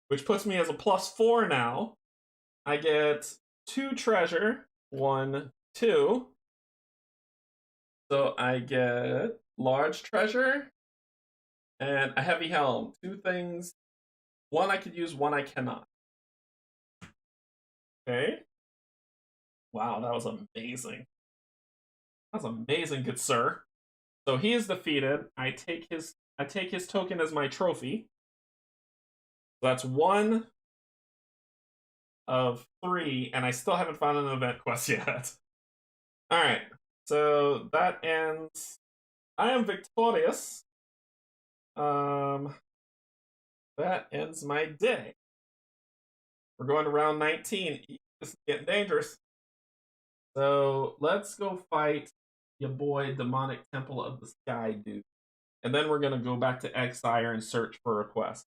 Which puts me as a +4 now. I get 2 treasure. 1, 2. So I get large treasure and a heavy helm. 2 things. 1 I could use, 1 I cannot. Okay. Wow, that was amazing. That was amazing, good sir. So he is defeated. I take his token as my trophy. So that's 1 of 3, and I still haven't found an event quest yet. Alright, so that ends. I am victorious. That ends my day. We're going to round 19. This is getting dangerous. So let's go fight your boy Demonic Temple of the Sky dude. And then we're gonna go back to Exire and search for a quest.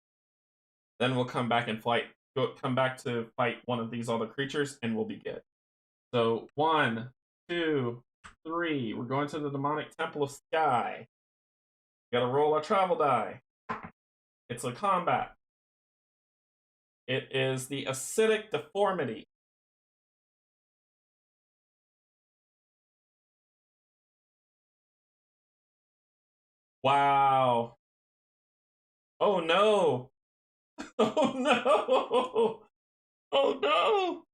Then we'll come back and come back to fight one of these other creatures, and we'll be good. So 1, 2, 3. We're going to the Demonic Temple of Sky. Gotta roll a travel die. It's a combat. It is the Acidic Deformity. Wow. Oh no. Oh no. Oh no.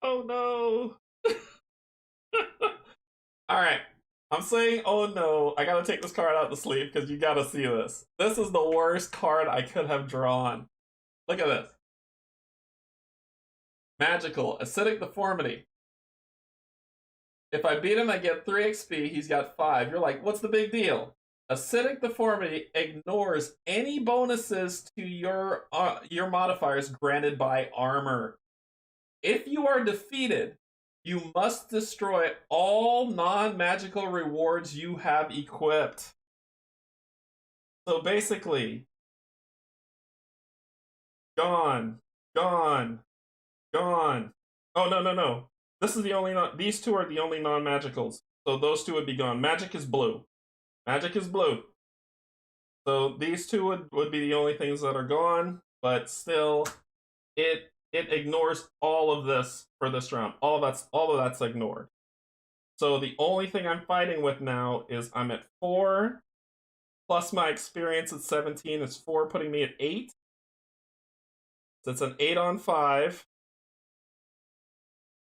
Oh no. All right. I'm saying, oh no, I gotta take this card out of the sleeve because you gotta see this. This is the worst card I could have drawn. Look at this. Magical, Acidic Deformity. If I beat him, I get 3 XP. He's got 5. You're like, what's the big deal? Acidic Deformity ignores any bonuses to your modifiers granted by armor. If you are defeated, you must destroy all non-magical rewards you have equipped. So basically, gone, gone, gone. Oh, no. This is the only these 2 are the only non-magicals. So those 2 would be gone. Magic is blue. Magic is blue. So these 2 would be the only things that are gone, but still it ignores all of this for this round. All of that's ignored. So the only thing I'm fighting with now is I'm at 4 plus my experience at 17 is 4, putting me at 8. So it's an 8 on 5.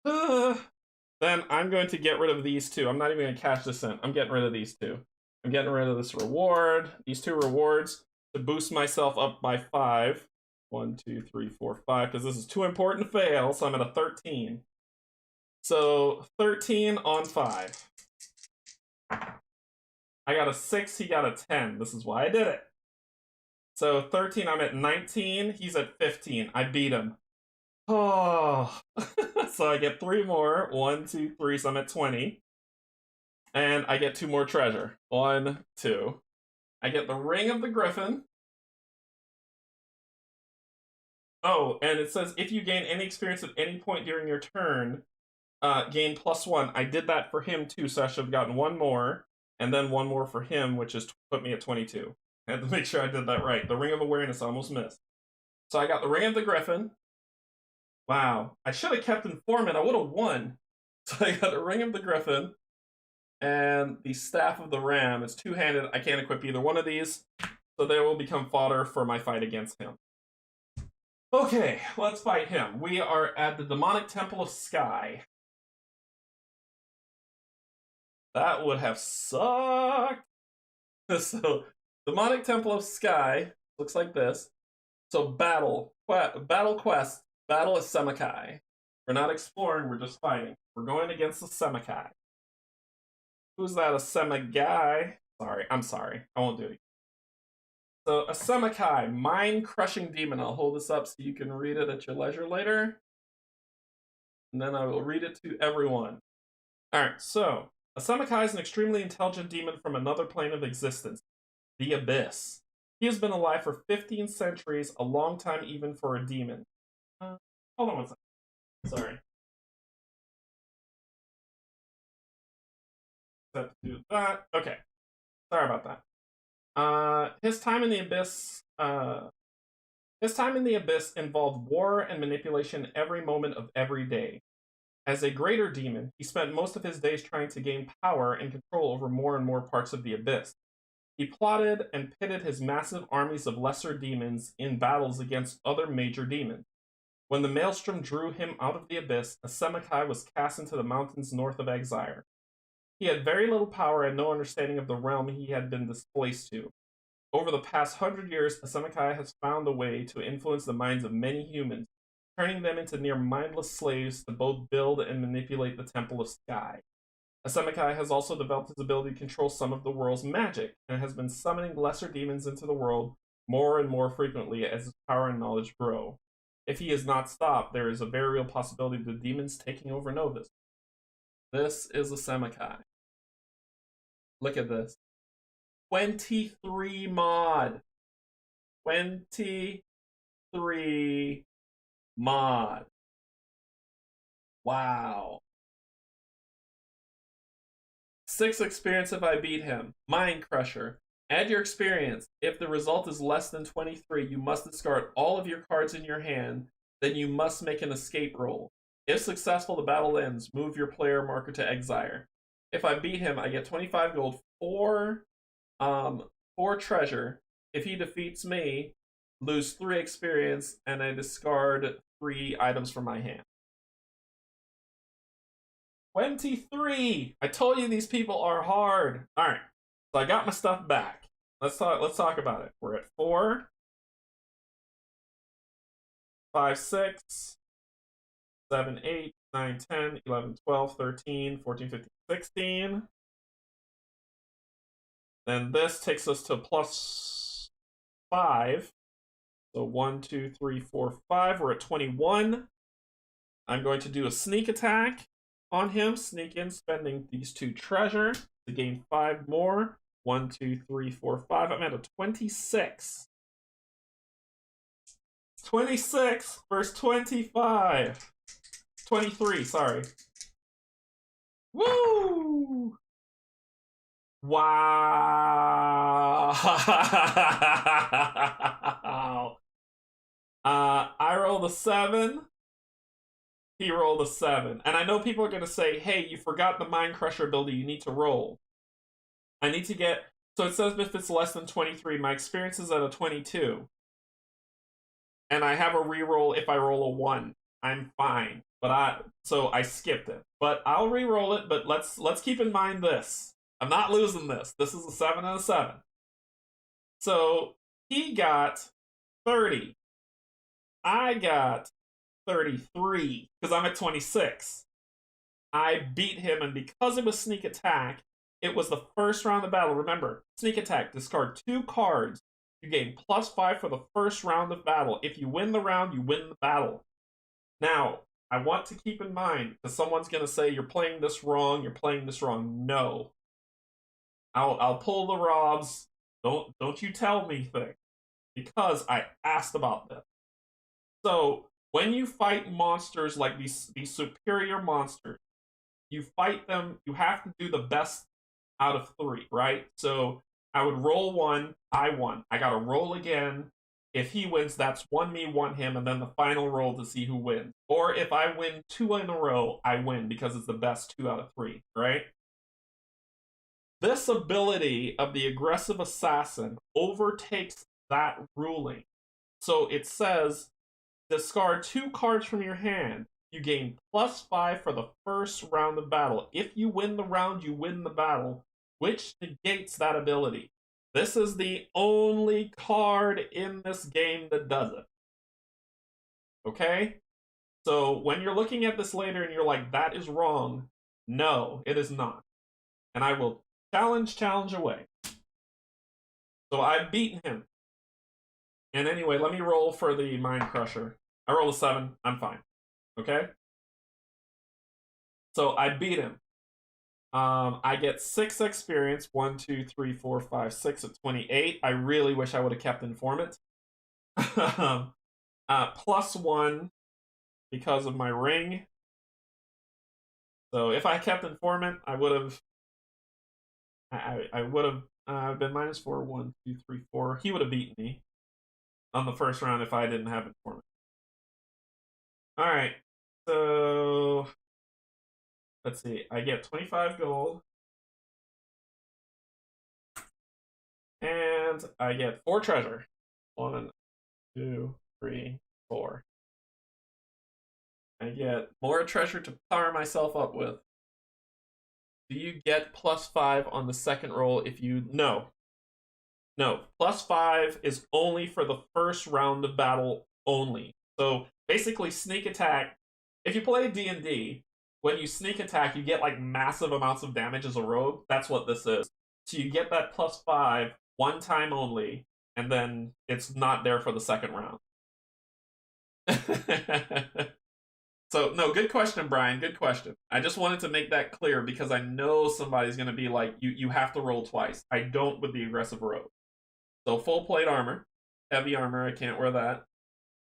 Then I'm going to get rid of these 2. I'm not even going to cash this in. I'm getting rid of these 2. I'm getting rid of this reward, these 2 rewards, to boost myself up by 5. 1, 2, 3, 4, 5, because this is too important to fail, so I'm at a 13. So 13 on 5. I got a 6, he got a 10. This is why I did it. So 13, I'm at 19, he's at 15. I beat him. Oh, so I get 3 more. 1, 2, 3, so I'm at 20. And I get 2 more treasure. 1, 2. I get the Ring of the Griffin. Oh, and it says if you gain any experience at any point during your turn, gain +1. I did that for him too, so I should have gotten 1 more, and then 1 more for him, which is put me at 22. I had to make sure I did that right. The Ring of Awareness I almost missed. So I got the Ring of the Griffin. Wow. I should have kept Informant. I would have won. So I got the Ring of the Griffin and the Staff of the Ram. It's 2-handed. I can't equip either one of these, so they will become fodder for my fight against him. Okay, let's fight him. We are at the Demonic Temple of Sky. That would have sucked. So, Demonic Temple of Sky looks like this. So, battle quest. Battle is Semakai. We're not exploring, we're just fighting. We're going against the Semakai. Who's that? A Semagai? I'm sorry. I won't do it. So, a Semakai, mind-crushing demon. I'll hold this up so you can read it at your leisure later. And then I will read it to everyone. Alright, so, a Semakai is an extremely intelligent demon from another plane of existence, the Abyss. He has been alive for 15 centuries, a long time even for a demon. Hold on one second. Sorry. Set to do that. Okay. Sorry about that. His time in the abyss. His time in the abyss involved war and manipulation every moment of every day. As a greater demon, he spent most of his days trying to gain power and control over more and more parts of the abyss. He plotted and pitted his massive armies of lesser demons in battles against other major demons. When the maelstrom drew him out of the abyss, a Semakai was cast into the mountains north of Exire. He had very little power and no understanding of the realm he had been displaced to. Over the past 100 years, a Semakai has found a way to influence the minds of many humans, turning them into near mindless slaves to both build and manipulate the Temple of Sky. A Semakai has also developed his ability to control some of the world's magic, and has been summoning lesser demons into the world more and more frequently as his power and knowledge grow. If he is not stopped, there is a very real possibility of the demons taking over Novus. This is a Semakai. Look at this. 23 mod. 23 mod. Wow. 6 experience if I beat him. Mind Crusher. Add your experience. If the result is less than 23, you must discard all of your cards in your hand. Then you must make an escape roll. If successful, the battle ends. Move your player marker to Exire. If I beat him, I get 25 gold, 4 treasure. If he defeats me, lose 3 experience, and I discard 3 items from my hand. 23! I told you these people are hard. Alright, so I got my stuff back. Let's talk about it. We're at 4, 5, 6, 7, 8, 9, 10, 11, 12, 13, 14, 15, 16. Then this takes us to plus 5. So 1, 2, 3, 4, 5. We're at 21. I'm going to do a sneak attack on him. Sneak in, spending these 2 treasure to gain 5 more. 1, 2, 3, 4, 5. I'm at a 26. 26 versus 25. 23, sorry. Woo! Wow. I rolled a 7. He rolled a 7. And I know people are going to say, hey, you forgot the Mind Crusher ability you need to roll. I need to get... So it says if it's less than 23, my experience is at a 22. And I have a reroll if I roll a 1. I'm fine. So I skipped it. But I'll re-roll it, but let's keep in mind this. I'm not losing this. This is a 7 and a 7. So he got 30. I got 33 because I'm at 26. I beat him, and because it was sneak attack, it was the first round of battle. Remember, sneak attack, discard 2 cards. You gain plus 5 for the first round of battle. If you win the round, you win the battle. Now, I want to keep in mind, because someone's going to say, you're playing this wrong, you're playing this wrong. No. I'll pull the Robs. Don't you tell me things. Because I asked about this. So, when you fight monsters like these superior monsters, you fight them, you have to do the best out of 3, right? So, I would roll 1, I won. I gotta roll again. If he wins, that's 1 me, 1 him, and then the final roll to see who wins. Or if I win 2 in a row, I win because it's the best 2 out of 3, right? This ability of the aggressive assassin overtakes that ruling. So it says, discard 2 cards from your hand. You gain +5 for the first round of battle. If you win the round, you win the battle, which negates that ability. This is the only card in this game that does it. Okay? So when you're looking at this later and you're like, that is wrong, no, it is not. And I will challenge away. So I've beaten him. And anyway, let me roll for the Mind Crusher. I rolled a 7. I'm fine. Okay? So I beat him. I get 6 experience. 1, 2, 3, 4, 5, 6 at 28. I really wish I would have kept informant. +1 because of my ring. So if I kept informant, I would have. I would have been -4. 1, 2, 3, 4. He would have beaten me on the first round if I didn't have informant. All right. So let's see. I get 25 gold. And I get 4 treasure. 1, 2, 3, 4. I get more treasure to power myself up with. Do you get +5 on the second roll if you... No. No. +5 is only for the first round of battle only. So basically sneak attack... If you play D&D, when you sneak attack, you get like massive amounts of damage as a rogue. That's what this is. So you get that +5 one time only, and then it's not there for the second round. So, no, good question, Brian. Good question. I just wanted to make that clear because I know somebody's going to be like, you have to roll twice. I don't with the aggressive rogue. So, full plate armor, heavy armor, I can't wear that.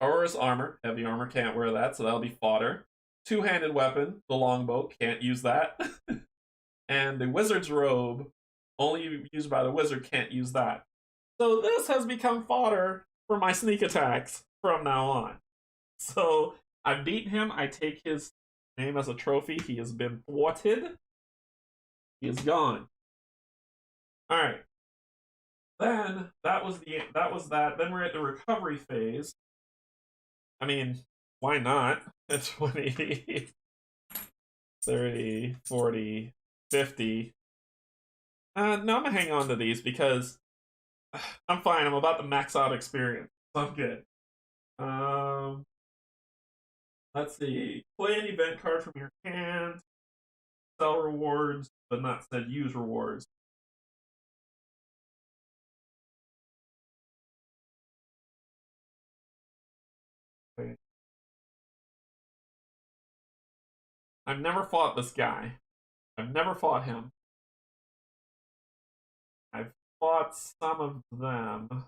Aura's armor, heavy armor, can't wear that, so that'll be fodder. Two-handed weapon, the longbow, can't use that. And the wizard's robe, only used by the wizard, can't use that. So this has become fodder for my sneak attacks from now on. So I've beaten him. I take his name as a trophy. He has been thwarted. He is gone. All right. Then that was that. Then we're at the recovery phase. I mean, why not? At 20, 30, 40, 50. No, I'm gonna hang on to these because I'm fine. I'm about to max out experience. So I'm good. Let's see. Play an event card from your hand. Sell rewards, but not said use rewards. Okay. I've never fought this guy. I've never fought him. I've fought some of them.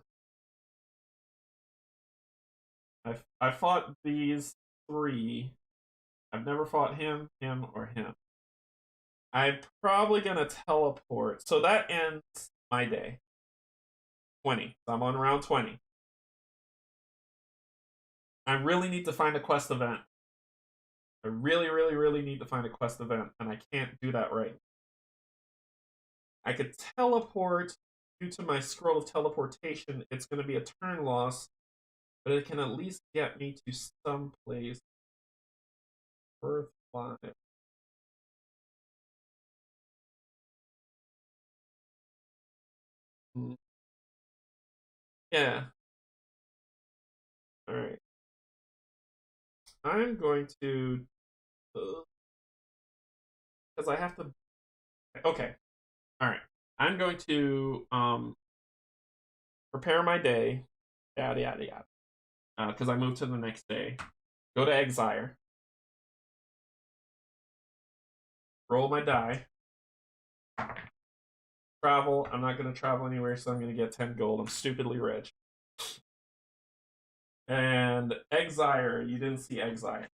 I fought these 3. I've never fought him, him, or him. I'm probably gonna teleport. So that ends my day. 20. So I'm on round 20. I really need to find a quest event. I really, really, really need to find a quest event, and I can't do that right. I could teleport due to my scroll of teleportation. It's going to be a turn loss, but it can at least get me to some place worth 5. Yeah. All right. I'm going to because I have to. Okay. All right. I'm going to prepare my day. Yada yada yada. Because I move to the next day. Go to Exire. Roll my die. Travel. I'm not going to travel anywhere, so I'm going to get 10 gold. I'm stupidly rich. And Exire. You didn't see Exire.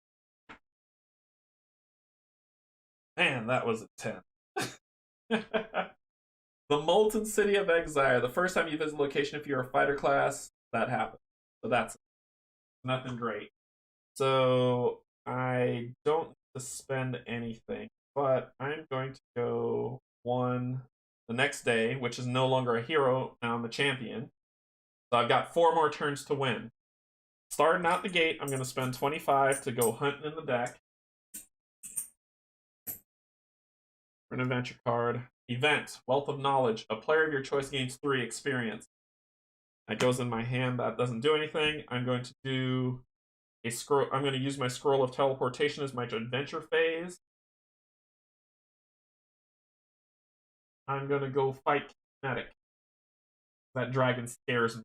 Man, that was a 10. The Molten City of Exire. The first time you visit a location, if you're a fighter class, that happens. So that's nothing great. So I don't need to spend anything, but I'm going to go 1 the next day, which is no longer a hero. Now I'm a champion. So I've got 4 more turns to win. Starting out the gate, I'm going to spend 25 to go hunting in the deck. For an adventure card. Event, Wealth of Knowledge. A player of your choice gains 3 experience. That goes in my hand. That doesn't do anything. I'm going to do a scroll. I'm going to use my scroll of teleportation as my adventure phase. I'm going to go fight Kinetic. That dragon scares me.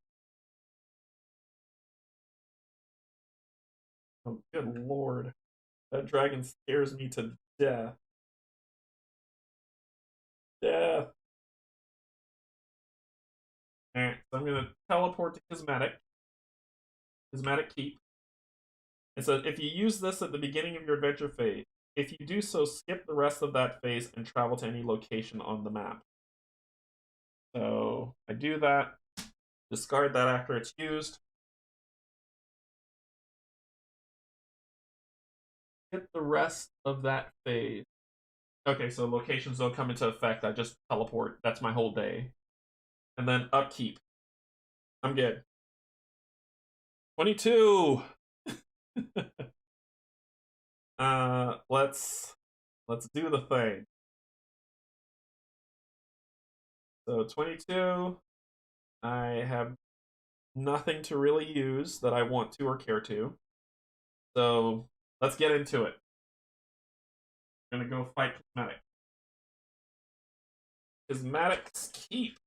Oh, good lord. That dragon scares me to death. Alright, so I'm going to teleport to Cosmetic. Cosmetic Keep. It says, if you use this at the beginning of your adventure phase, if you do so, skip the rest of that phase and travel to any location on the map. So I do that, discard that after it's used. Skip the rest of that phase. Okay, so locations don't come into effect. I just teleport. That's my whole day. And then upkeep. I'm good. 22. Let's do the thing. So 22. I have nothing to really use that I want to or care to. So let's get into it. I'm gonna go fight Cosmetic. Cosmetic's Keep.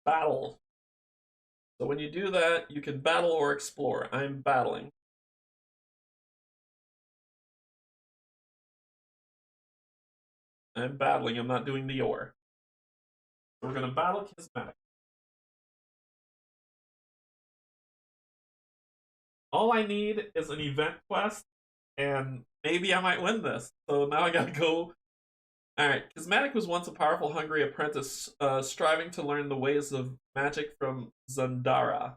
Battle. So when you do that, you can battle or explore. I'm battling. I'm battling. I'm not doing the or. So we're going to battle Cosmetic. All I need is an event quest, and maybe I might win this. So now I gotta go. Alright, Cosmetic was once a powerful, hungry apprentice, striving to learn the ways of magic from Zandara,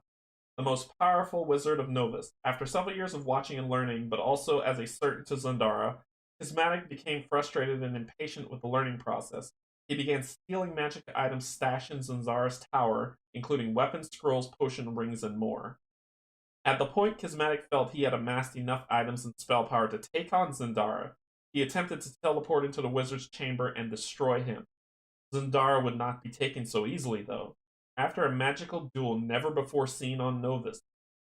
the most powerful wizard of Novus. After several years of watching and learning, but also as a servant to Zandara, Cosmetic became frustrated and impatient with the learning process. He began stealing magic items stashed in Zandara's tower, including weapons, scrolls, potion rings, and more. At the point Cosmetic felt he had amassed enough items and spell power to take on Zandara, he attempted to teleport into the wizard's chamber and destroy him. Zandara would not be taken so easily, though. After a magical duel never before seen on Novus,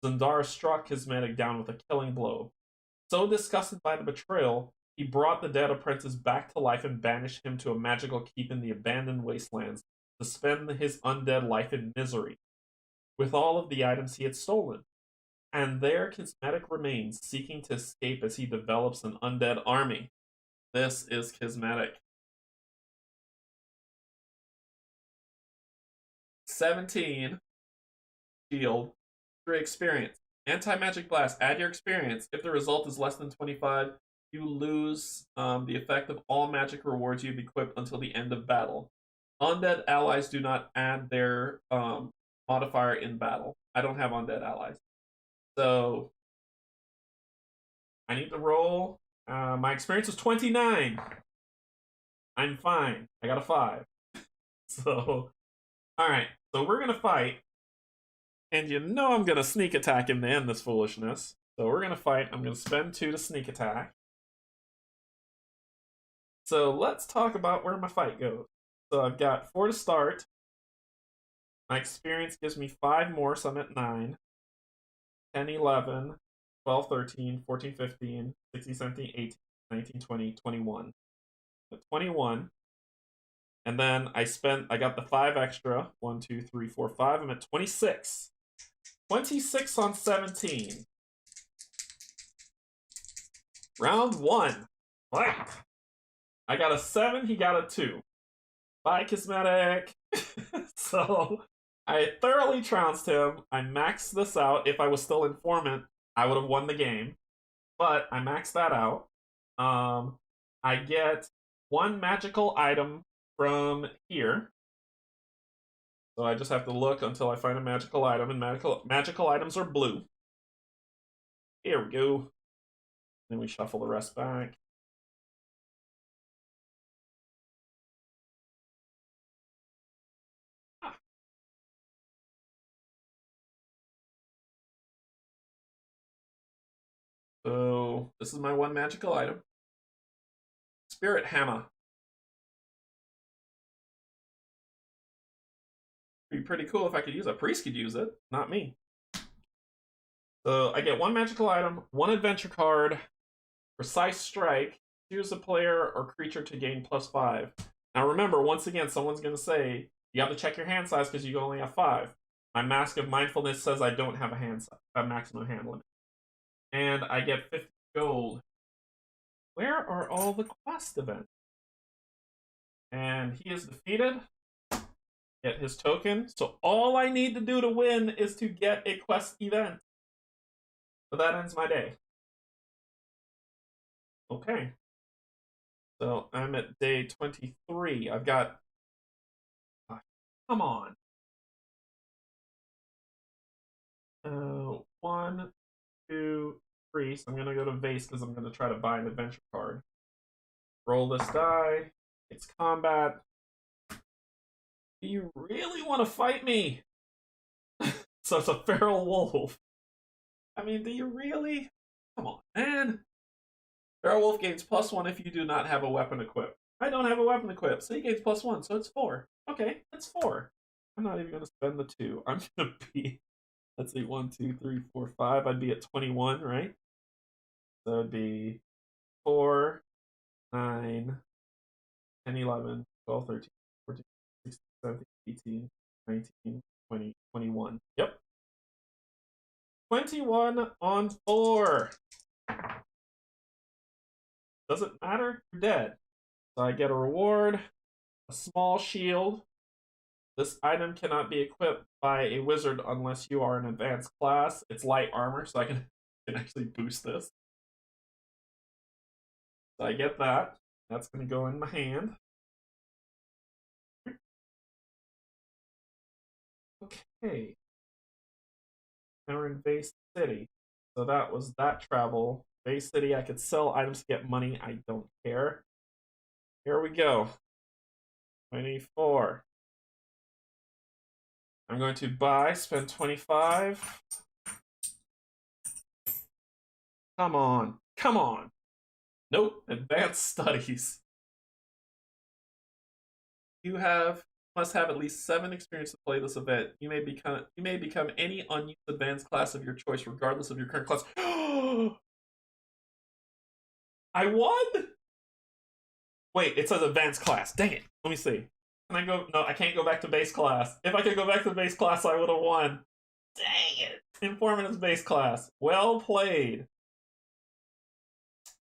Zandara struck Cosmetic down with a killing blow. So disgusted by the betrayal, he brought the dead apprentice back to life and banished him to a magical keep in the abandoned wastelands to spend his undead life in misery, with all of the items he had stolen. And there Cosmetic remains, seeking to escape as he develops an undead army. This is Cosmetic. 17. Shield. 3 experience. Anti-magic blast. Add your experience. If the result is less than 25, you lose the effect of all magic rewards you've equipped until the end of battle. Undead allies do not add their modifier in battle. I don't have undead allies. So I need to roll. My experience was 29. I'm fine. I got a 5. So, alright. So we're going to fight. And you know I'm going to sneak attack him to end this foolishness. So we're going to fight. I'm going to spend 2 to sneak attack. So let's talk about where my fight goes. So I've got 4 to start. My experience gives me 5 more, so I'm at 9. 10, 11, 12, 13, 14, 15, 16, 17, 18, 19, 20, 21. 21. And then I got the 5 extra. 1, 2, 3, 4, 5. I'm at 26. 26 on 17. Round 1. What? I got a 7, he got a 2. Bye, Cosmetic. So I thoroughly trounced him. I maxed this out. If I was still informant, I would have won the game. But I maxed that out. I get 1 magical item from here. So I just have to look until I find a magical item, and magical items are blue. Here we go. Then we shuffle the rest back. So this is my 1 magical item. Spirit Hammer. It'd be pretty cool if I could use it. A priest could use it, not me. So I get 1 magical item, 1 adventure card, Precise Strike, choose a player or creature to gain +5. Now remember, once again, someone's going to say, you have to check your hand size because you only have 5. My Mask of Mindfulness says I don't have a maximum hand limit. And I get 50 gold. Where are all the quest events? And he is defeated. Get his token. So all I need to do to win is to get a quest event. So that ends my day. Okay. So I'm at day 23. I've got... come on. 1, 2, 3. So I'm going to go to Vase because I'm going to try to buy an adventure card. Roll this die. It's combat. Do you really want to fight me? So it's a feral wolf. I mean, do you really? Come on, man. Feral wolf gains +1 if you do not have a weapon equipped. I don't have a weapon equipped, so he gains +1, so it's 4. Okay, that's 4. I'm not even going to spend the 2. I'm going to be, let's see, 1, 2, 3, 4, 5. I'd be at 21, right? So it'd be 4, 9, 10, 11, 12, 13, 14, 16, 17, 18, 19, 20, 21. Yep. 21 on 4. Doesn't matter, you're dead. So I get a reward, a small shield. This item cannot be equipped by a wizard unless you are an advanced class. It's light armor, so I can actually boost this. So I get that. That's going to go in my hand. Okay. Now we're in Base City. So that was that travel. Base City, I could sell items to get money. I don't care. Here we go. 24. I'm going to buy, spend 25. Come on. Come on. Nope. Advanced studies. You must have at least 7 experience to play this event. You may become any unused advanced class of your choice, regardless of your current class. I won? Wait, it says advanced class. Dang it. Let me see. Can I go? No, I can't go back to base class. If I could go back to base class, I would have won. Dang it. Informant's base class. Well played.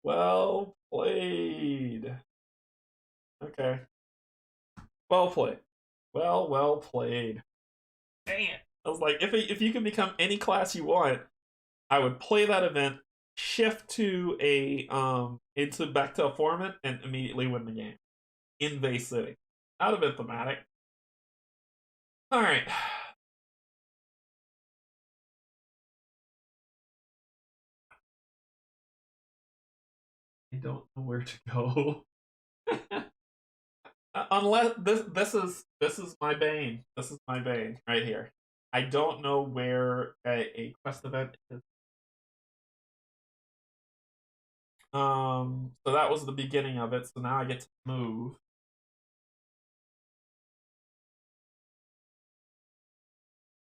Well played. Okay. Well played. Well played. Dang it. I was like, if you can become any class you want, I would play that event, shift to into back to a formant, and immediately win the game. In Base City. That would have been thematic. Alright. I don't know where to go. Unless this is my bane. This is my bane right here. I don't know where a quest event is. So that was the beginning of it. So now I get to move.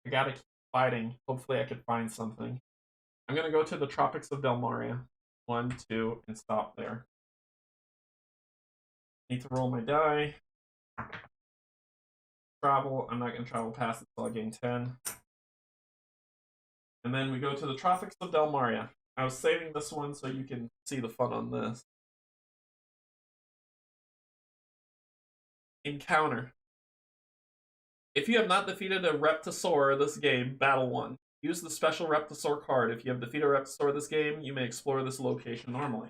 I gotta keep fighting. Hopefully I could find something. I'm gonna go to the Tropics of Delmaria. 1, 2, and stop there. Need to roll my die. Travel. I'm not gonna travel past it until I gain 10. And then we go to the Tropics of Delmaria. I was saving this one so you can see the fun on this. Encounter. If you have not defeated a Reptosaur this game, battle 1. Use the special Reptosaur card. If you have defeated a Reptosaur this game, you may explore this location normally.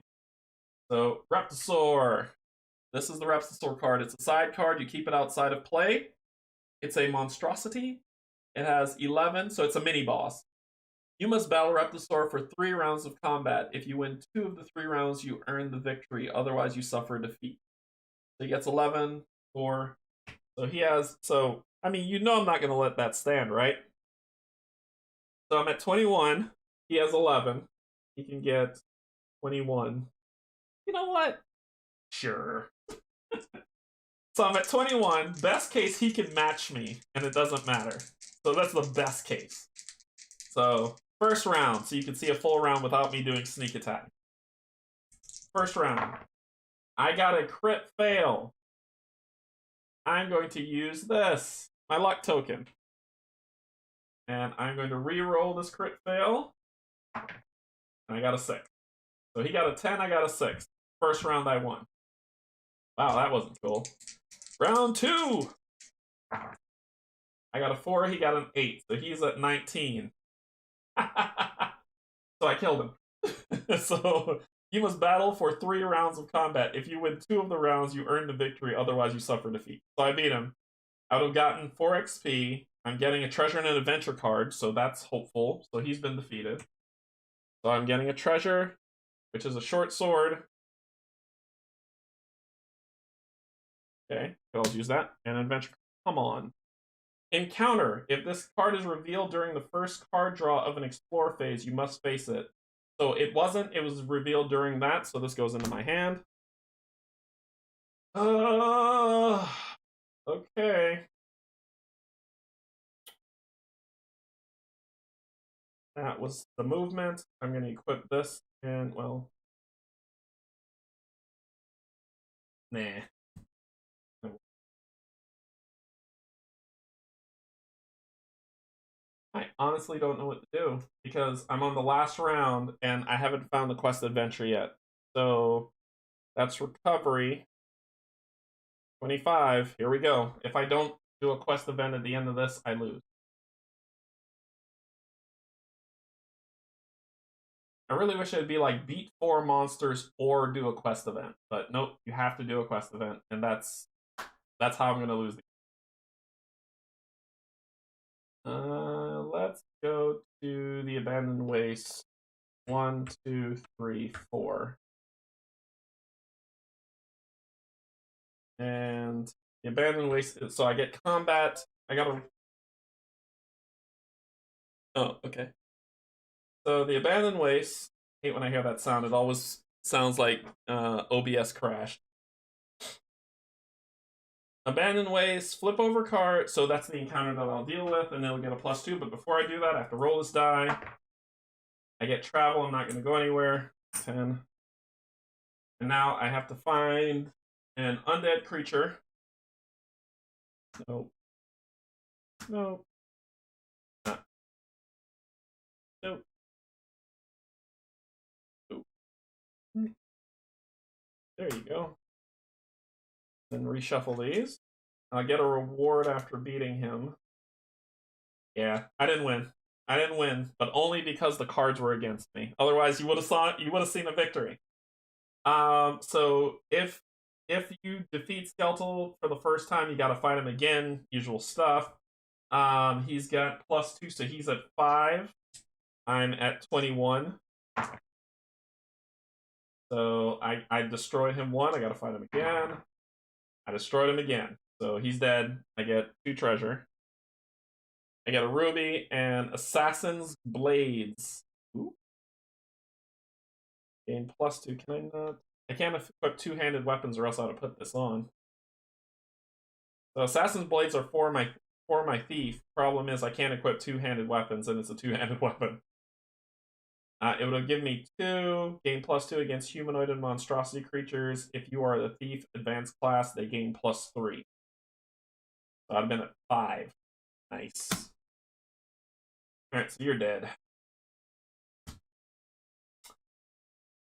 So, Reptosaur. This is the Reptosaur card. It's a side card. You keep it outside of play. It's a monstrosity. It has 11, so it's a mini boss. You must battle Reptosaur for 3 rounds of combat. If you win 2 of the 3 rounds, you earn the victory. Otherwise, you suffer a defeat. So he gets 11, 4. So he has... So, I mean, you know I'm not going to let that stand, right? So I'm at 21. He has 11. He can get 21. You know what? Sure. So I'm at 21. Best case, he can match me, and it doesn't matter. So that's the best case. So, first round. So you can see a full round without me doing sneak attack. First round. I got a crit fail. I'm going to use this. My luck token. And I'm going to re-roll this crit fail. And I got a 6. So he got a 10, I got a 6. First round I won. Wow, that wasn't cool. Round 2! I got a 4, he got an 8, so he's at 19. So I killed him. So you must battle for 3 rounds of combat. If you win 2 of the rounds, you earn the victory, otherwise you suffer defeat. So I beat him. I would have gotten 4 XP. I'm getting a treasure and an adventure card, so that's hopeful. So he's been defeated. So I'm getting a treasure, which is a short sword. Okay, I'll use that. And an adventure card. Come on. Encounter. If this card is revealed during the first card draw of an explore phase, you must face it. So it wasn't, it was revealed during that, so this goes into my hand. Okay. That was the movement. I'm going to equip this, and, well... Nah. I honestly don't know what to do, because I'm on the last round, and I haven't found the quest adventure yet. So, that's recovery. 25. Here we go. If I don't do a quest event at the end of this, I lose. I really wish it'd be like beat 4 monsters or do a quest event, but nope, you have to do a quest event, and that's how I'm gonna lose. Let's go to the abandoned waste. 1, 2, 3, 4, and the abandoned waste. So I get combat. I gotta. Oh, okay. So the abandoned waste. I hate when I hear that sound. It always sounds like OBS crashed. Abandoned waste, flip over card. So that's the encounter that I'll deal with, and it'll get a +2. But before I do that, I have to roll this die. I get travel. I'm not going to go anywhere. 10. And now I have to find an undead creature. Nope. Nope. Nope. Nope. There you go. Then reshuffle these. I'll get a reward after beating him. Yeah, I didn't win. I didn't win, but only because the cards were against me. Otherwise, you would have seen a victory. So if you defeat Skeletal for the first time, you got to fight him again. Usual stuff. He's got +2, so he's at 5. I'm at 21. So I destroyed him 1. I got to fight him again. I destroyed him again. So he's dead. I get 2 treasure. I get a ruby and Assassin's Blades. Ooh. Gain +2. Can I not? I can't equip 2-handed weapons or else I would put this on. So Assassin's Blades are for my thief. Problem is I can't equip 2-handed weapons, and it's a 2-handed weapon. It would give me 2, gain +2 against humanoid and monstrosity creatures. If you are the thief advanced class, they gain +3. So I've been at 5. Nice. Alright, so you're dead.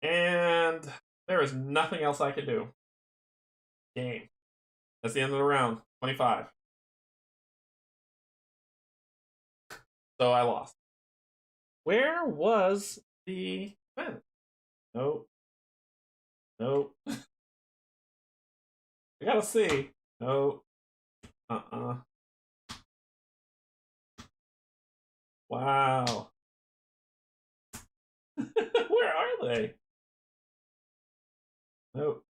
And there is nothing else I could do. Game. That's the end of the round. 25. So I lost. Where was the event? Nope. Nope. I gotta see. Nope. Wow. Where are they? Nope.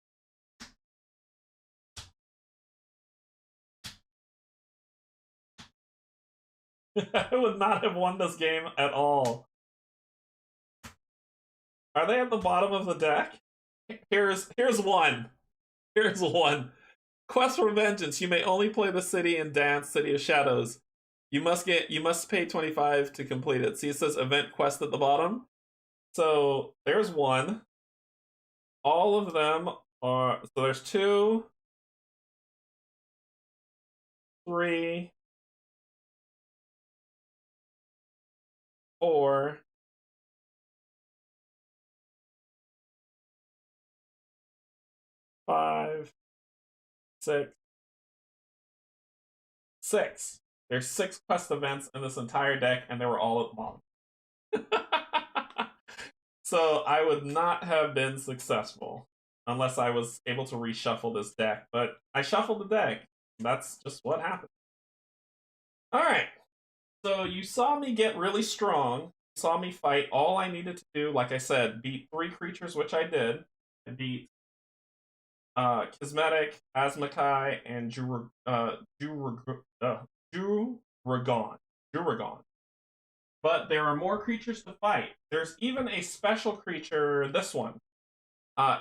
I would not have won this game at all. Are they at the bottom of the deck? Here's one. Here's one. Quest for Vengeance. You may only play the city and dance City of Shadows. You must pay 25 to complete it. See, it says event quest at the bottom. So there's one. All of them are, so there's 2, 3, 4, 5, 6, 6. There's 6 quest events in this entire deck, and they were all at the bottom. So I would not have been successful unless I was able to reshuffle this deck. But I shuffled the deck. That's just what happened. Alright. So you saw me get really strong. You saw me fight. All I needed to do, like I said, beat 3 creatures, which I did. I beat Kismetic, Asmakai, and Juragon. But there are more creatures to fight. There's even a special creature, this one,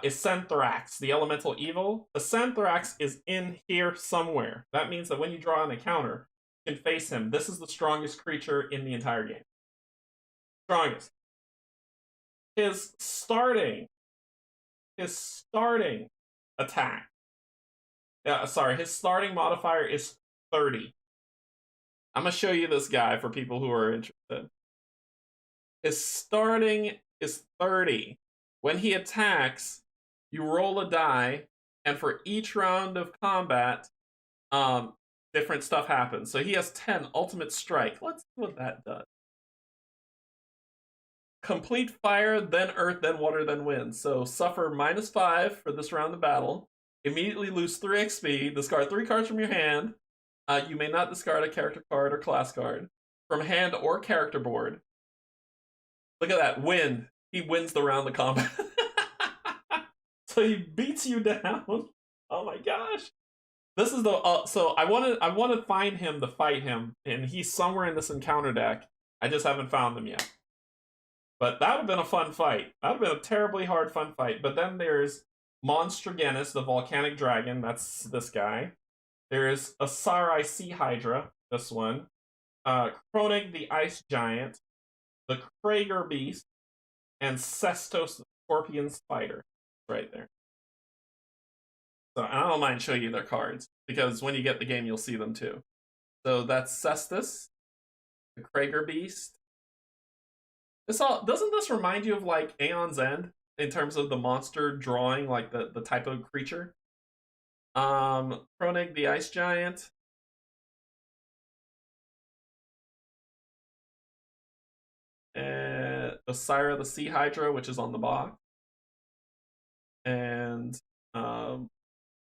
is Senthrax, the elemental evil. The Senthrax is in here somewhere. That means that when you draw an encounter, you can face him. This is the strongest creature in the entire game. Strongest. His starting attack. His starting modifier is 30. I'm going to show you this guy for people who are interested. His starting is 30. When he attacks, you roll a die, and for each round of combat, different stuff happens. So he has 10 ultimate strike. Let's see what that does. Complete fire, then earth, then water, then wind. So suffer -5 for this round of battle. Immediately lose 3 XP. Discard 3 cards from your hand. You may not discard a character card or class card from hand or character board. Look at that. Win. He wins the round of combat. So he beats you down. Oh my gosh. This is the so I want to find him to fight him, and he's somewhere in this encounter deck. I just haven't found him yet. But that would have been a fun fight. That would have been a terribly hard fun fight. But then there's Monstrogenus, the volcanic dragon. That's this guy. There's Asarai Sea Hydra, this one. Kronig, the ice giant. The Krager beast. And Cestos, the scorpion spider. Right there. So I don't mind showing you their cards, because when you get the game, you'll see them too. So that's Cestus, the Krager beast. Doesn't this remind you of like Aeon's End in terms of the monster drawing, like the type of creature? Kronig, the ice giant. And Osira, the sea hydra, which is on the box. And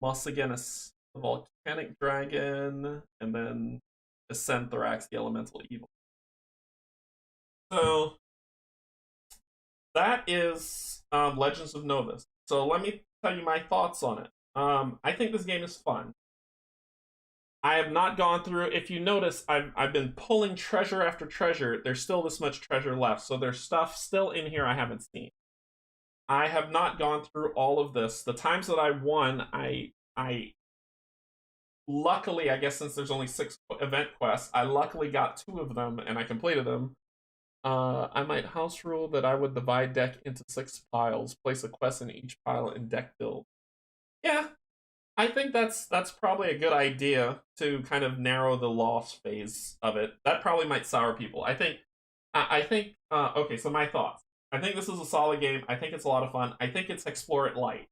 Mossagenus, the volcanic dragon, and then the Senthrax, the elemental evil. So that is Legends of Novus. So let me tell you my thoughts on it. I think this game is fun. I have not gone through. If you notice, I've been pulling treasure after treasure. There's still this much treasure left, so there's stuff still in here I haven't seen. I have not gone through all of this. The times that I won, I luckily, I guess since there's only 6 event quests, I luckily got 2 of them and I completed them. I might house rule that I would divide deck into 6 piles, place a quest in each pile, and deck build. Yeah, I think that's probably a good idea to kind of narrow the loss phase of it. That probably might sour people. I think, okay, so my thoughts. I think this is a solid game. I think it's a lot of fun. I think it's Explore It Light.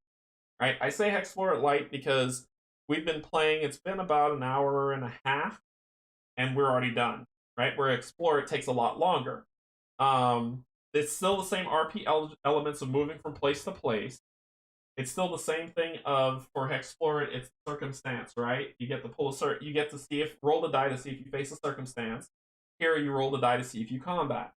Right? I say Explore It Light because we've been playing, it's been about an hour and a half, and we're already done. Right? Where Explore It takes a lot longer. It's still the same RP elements of moving from place to place. It's still the same thing of, for Explore It, it's circumstance, right? You get to pull you get to see roll the die to see if you face a circumstance. Here you roll the die to see if you combat.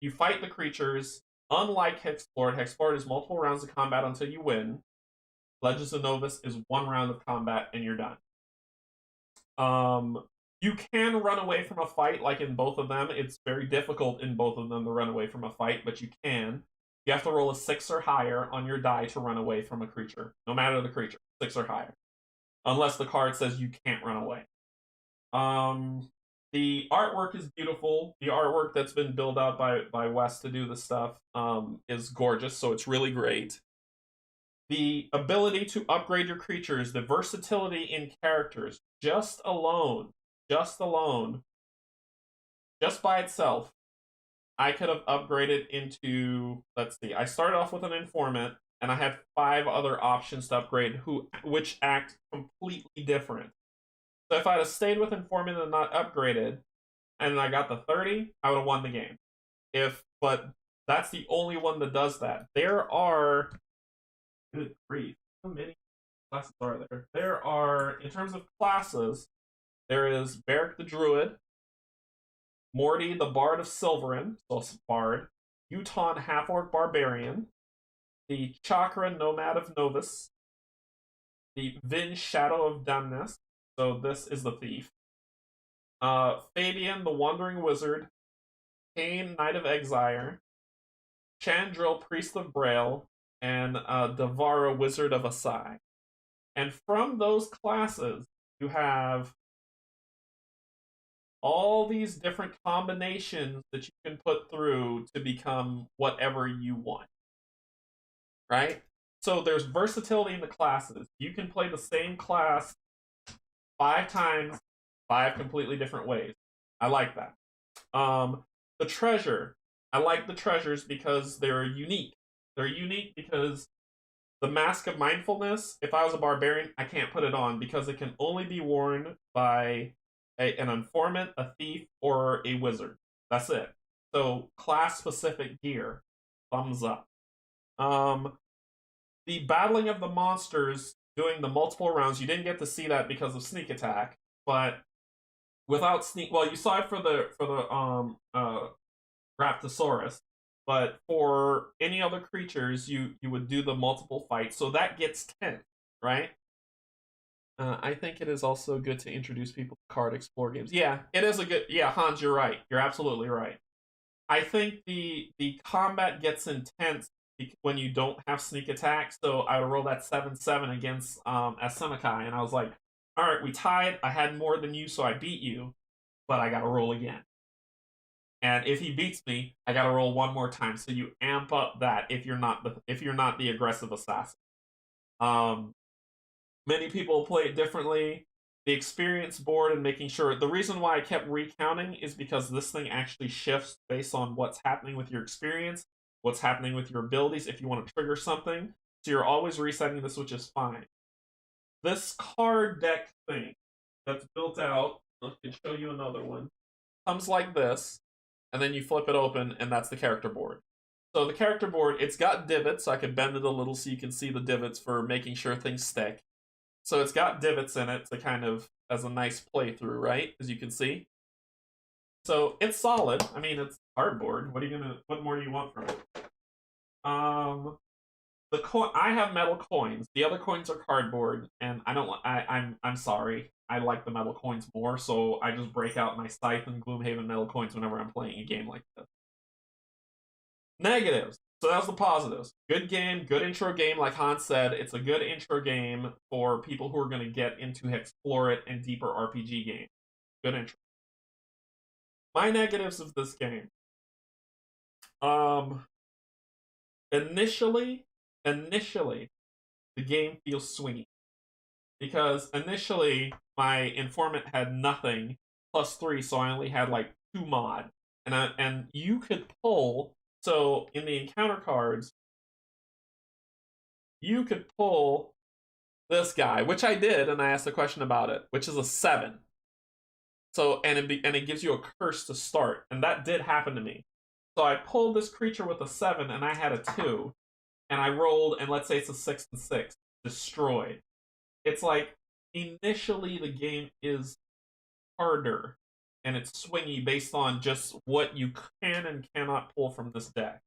You fight the creatures. Unlike Hexplored, Hexplored is multiple rounds of combat until you win. Legends of Novus is 1 round of combat and you're done. You can run away from a fight, like in both of them. It's very difficult in both of them to run away from a fight, but you can. You have to roll a 6 or higher on your die to run away from a creature, no matter the creature, 6 or higher. Unless the card says you can't run away. The artwork is beautiful. The artwork that's been built out by Wes to do this stuff is gorgeous, so it's really great. The ability to upgrade your creatures, the versatility in characters, just by itself, I could have upgraded into, let's see, I started off with an informant. and I had 5 other options to upgrade, which act completely different. So if I'd have stayed with informant and not upgraded, and I got the 30, I would have won the game. But that's the only one that does that. There are, good grief, how many classes are there? There are, in terms of classes, there is Beric the Druid, Morty the Bard of Silverin, so Bard, Uton Half-Orc Barbarian, the Chakra Nomad of Novus, the Vin Shadow of Damnus, so this is the Thief, Fabian the Wandering Wizard, Kane Knight of Exile, Chandril Priest of Braille, and Davara Wizard of Asai. And from those classes, you have all these different combinations that you can put through to become whatever you want. Right? So there's versatility in the classes. You can play the same class 5 times, 5 completely different ways. I like that. The treasure. I like the treasures because they're unique. They're unique because the Mask of Mindfulness, if I was a barbarian, I can't put it on because it can only be worn by an informant, a thief, or a wizard. That's it. So class-specific gear. Thumbs up. The battling of the monsters, doing the multiple rounds, you didn't get to see that because of sneak attack, but without sneak, well, you saw it for the Raptosaurus, but for any other creatures, you would do the multiple fights, so that gets 10, right? I think it is also good to introduce people to card explore games. Yeah, it is a good. Yeah, Hans, you're right. You're absolutely right. I think the combat gets intense when you don't have sneak attack. So I would roll that 7/7 against Asemikai, and I was like, all right, we tied. I had more than you, so I beat you, but I got to roll again. And if he beats me, I got to roll one more time. So you amp up that if you're not the aggressive assassin. Many people play it differently. The experience board and making sure. The reason why I kept recounting is because this thing actually shifts based on what's happening with your experience, what's happening with your abilities, if you want to trigger something. So you're always resetting this, which is fine. This card deck thing that's built out, I can show you another one, comes like this, and then you flip it open, and that's the character board. So the character board, it's got divots, so I can bend it a little so you can see the divots for making sure things stick. So it's got divots in it to kind of as a nice playthrough, right? As you can see. So it's solid. I mean, it's cardboard. What more do you want from it? I have metal coins. The other coins are cardboard, and I'm sorry. I like the metal coins more, so I just break out my Scythe and Gloomhaven metal coins whenever I'm playing a game like this. Negatives. So that was the positives. Good game, good intro game. Like Hans said, it's a good intro game for people who are going to get into Explore It and deeper RPG game. Good intro. My negatives of this game. Initially, the game feels swingy. Because initially, my informant had nothing, +3, so I only had like 2 mod. And you could pull. So in the encounter cards, you could pull this guy, which I did, and I asked a question about it, which is a 7. So and it gives you a curse to start, and that did happen to me. So I pulled this creature with a 7, and I had a 2, and I rolled, and let's say it's a 6 and 6, destroyed. It's like initially the game is harder and it's swingy based on just what you can and cannot pull from this deck.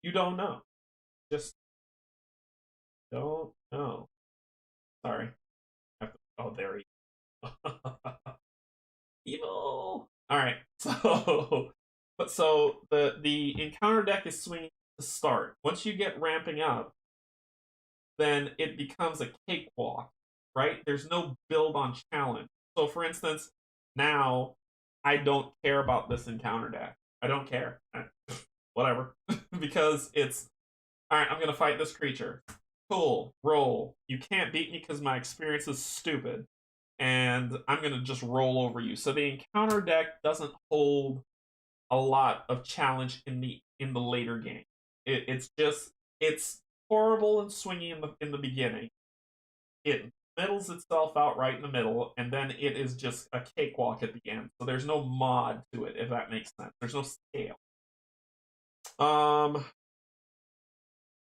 You don't know. Just don't know. Sorry. Oh, there he is. Evil. Alright, so the encounter deck is swinging to start. Once you get ramping up, then it becomes a cakewalk, right? There's no build on challenge. So for instance, now I don't care about this encounter deck. I don't care. Whatever. Because it's, alright, I'm going to fight this creature. Cool. Roll. You can't beat me because my experience is stupid. And I'm going to just roll over you. So the encounter deck doesn't hold a lot of challenge in the later game. It's horrible and swingy in the beginning. It middles itself out right in the middle, and then it is just a cakewalk at the end. So there's no mod to it, if that makes sense. There's no scale. Um,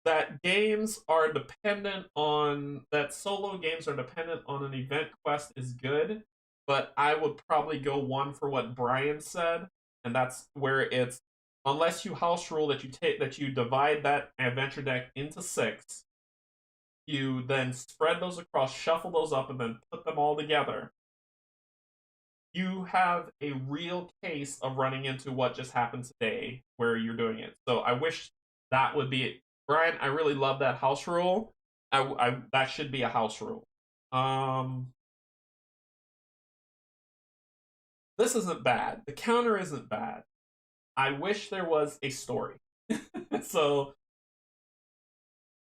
that games are dependent on that solo games are dependent on an event quest is good, but I would probably go one for what Brian said, and that's where it's unless you house rule that you divide that adventure deck into six, you then spread those across, shuffle those up, and then put them all together. You have a real case of running into what just happened today where you're doing it. So I wish that would be it. Brian, I really love that house rule. That should be a house rule. Um, this isn't bad. The counter isn't bad. I wish there was a story. So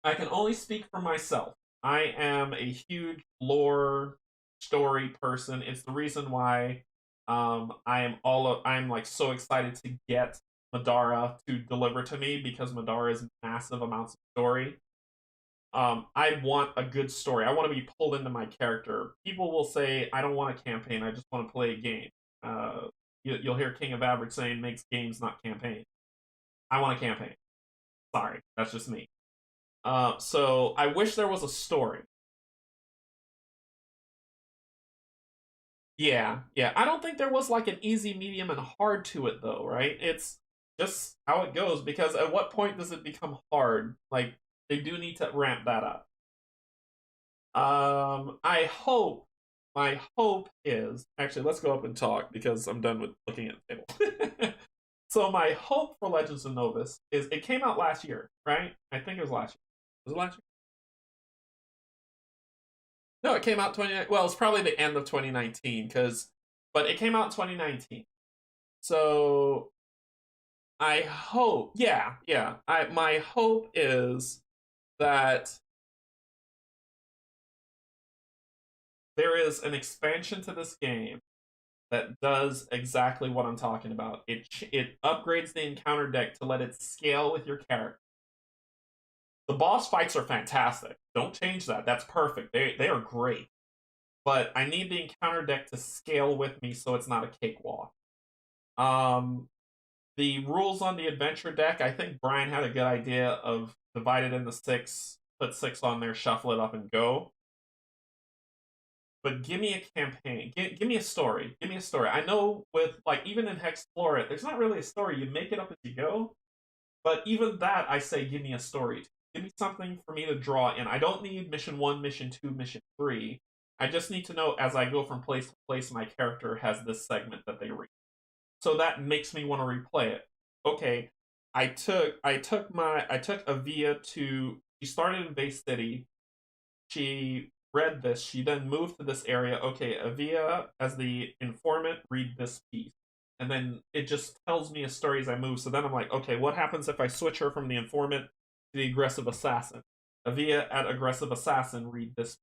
I can only speak for myself. I am a huge lore story person. It's the reason why I'm like so excited to get Madara to deliver to me because Madara is massive amounts of story. I want a good story. I want to be pulled into my character. People will say, I don't want a campaign, I just want to play a game. You'll hear King of Average saying makes games, not campaign. I want a campaign. Sorry, that's just me. So I wish there was a story. Yeah, yeah. I don't think there was like an easy, medium, and hard to it though, right? It's just how it goes because at what point does it become hard? Like they do need to ramp that up. I hope my hope is actually let's go up and talk because I'm done with looking at the table. So my hope for Legends of Novus is it came out last year, right? I think it was last year. Was it last year? No, it came out 20. Well, it's probably the end of 2019 because, but it came out in 2019. So I hope, yeah, yeah. I my hope is that there is an expansion to this game that does exactly what I'm talking about. It upgrades the encounter deck to let it scale with your character. The boss fights are fantastic. Don't change that. That's perfect. They are great. But I need the encounter deck to scale with me so it's not a cakewalk. Um, the rules on the adventure deck, I think Brian had a good idea of divide it into six, put six on there, shuffle it up, and go. But give me a campaign. Give me a story. Give me a story. I know with like even in Hexplore It, there's not really a story. You make it up as you go. But even that, I say, give me a story. Give me something for me to draw in. I don't need mission one, mission two, mission three. I just need to know as I go from place to place, my character has this segment that they read. So that makes me want to replay it. Okay, I took Avia to. She started in Bay City. She read this. She then moved to this area. Okay, Avia as the informant, read this piece. And then it just tells me a story as I move. So then I'm like, okay, what happens if I switch her from the informant to the aggressive assassin? Avia at aggressive assassin, read this.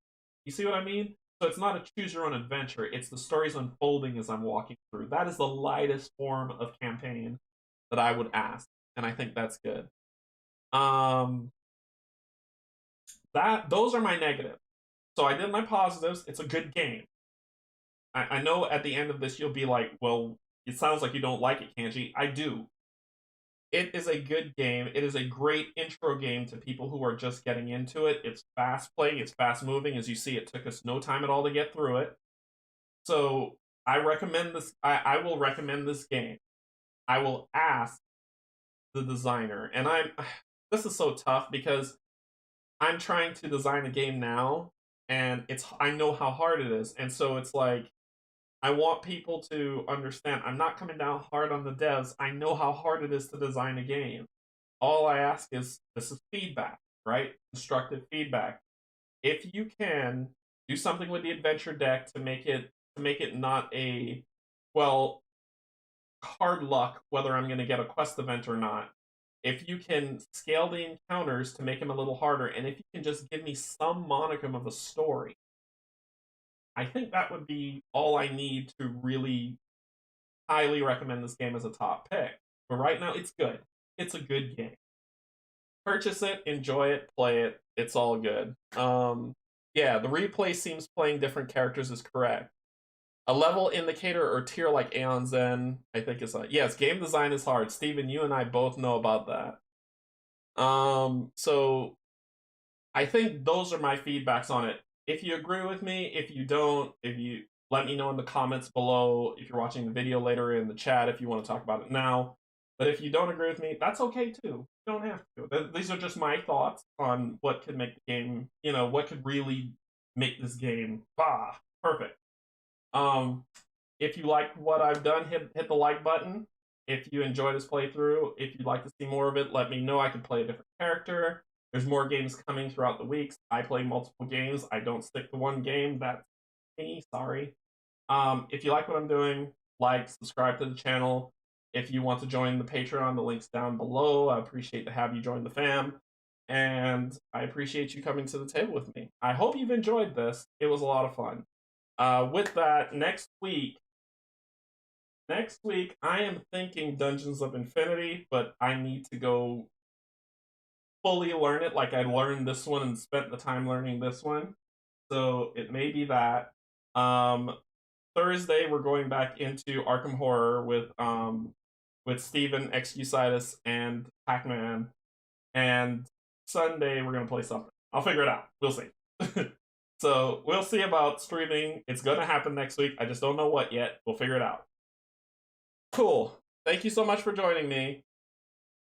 You see what I mean? So it's not a choose your own adventure. It's the stories unfolding as I'm walking through. That is the lightest form of campaign that I would ask. And I think that's good. Um that those are my negatives. So I did my positives. It's a good game. I know at the end of this you'll be like, well, it sounds like you don't like it, Canje. I do. It is a good game. It is a great intro game to people who are just getting into it. It's fast playing, it's fast moving. As you see, it took us no time at all to get through it. So I recommend this. I will recommend this game. I will ask the designer, and I'm this is so tough because I'm trying to design a game now, and it's I know how hard it is, and so it's like I want people to understand I'm not coming down hard on the devs. I know how hard it is to design a game. All I ask is this is feedback, right? Constructive feedback. If you can do something with the adventure deck to make it not a well hard luck whether I'm going to get a quest event or not. If you can scale the encounters to make them a little harder, and if you can just give me some monicum of a story, I think that would be all I need to really highly recommend this game as a top pick. But right now, it's good. It's a good game. Purchase it, enjoy it, play it. It's all good. Yeah, the replay seems playing different characters is correct. A level indicator or tier like Aeon Zen, I think is like, yes, game design is hard. Steven, you and I both know about that. So I think those are my feedbacks on it. If you agree with me, if you don't, if you let me know in the comments below, if you're watching the video later in the chat, if you want to talk about it now. But if you don't agree with me, that's okay too. You don't have to. These are just my thoughts on what could make the game, what could really make this game perfect. Um, if you like what I've done, hit the like button. If you enjoy this playthrough, if you'd like to see more of it, let me know. I can play a different character. There's more games coming throughout the weeks. I play multiple games. I don't stick to one game. That's me. Sorry. If you like what I'm doing, like, subscribe to the channel. If you want to join the Patreon, the link's down below. I appreciate to have you join the fam. And I appreciate you coming to the table with me. I hope you've enjoyed this. It was a lot of fun. With that, next week I am thinking Dungeons of Infinity, but I need to go fully learn it like I learned this one and spent the time learning this one. So it may be that. Thursday we're going back into Arkham Horror with Steven, Excusitis, and Pac-Man. And Sunday we're gonna play something. I'll figure it out. We'll see. So we'll see about streaming. It's gonna happen next week. I just don't know what yet. We'll figure it out. Cool. Thank you so much for joining me.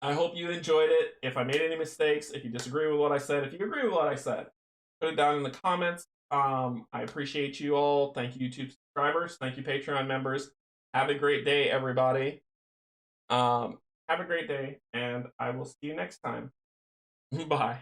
I hope you enjoyed it. If I made any mistakes, if you disagree with what I said, if you agree with what I said, put it down in the comments. I appreciate you all. Thank you, YouTube subscribers. Thank you, Patreon members. Have a great day, everybody. Have a great day, and I will see you next time. Bye.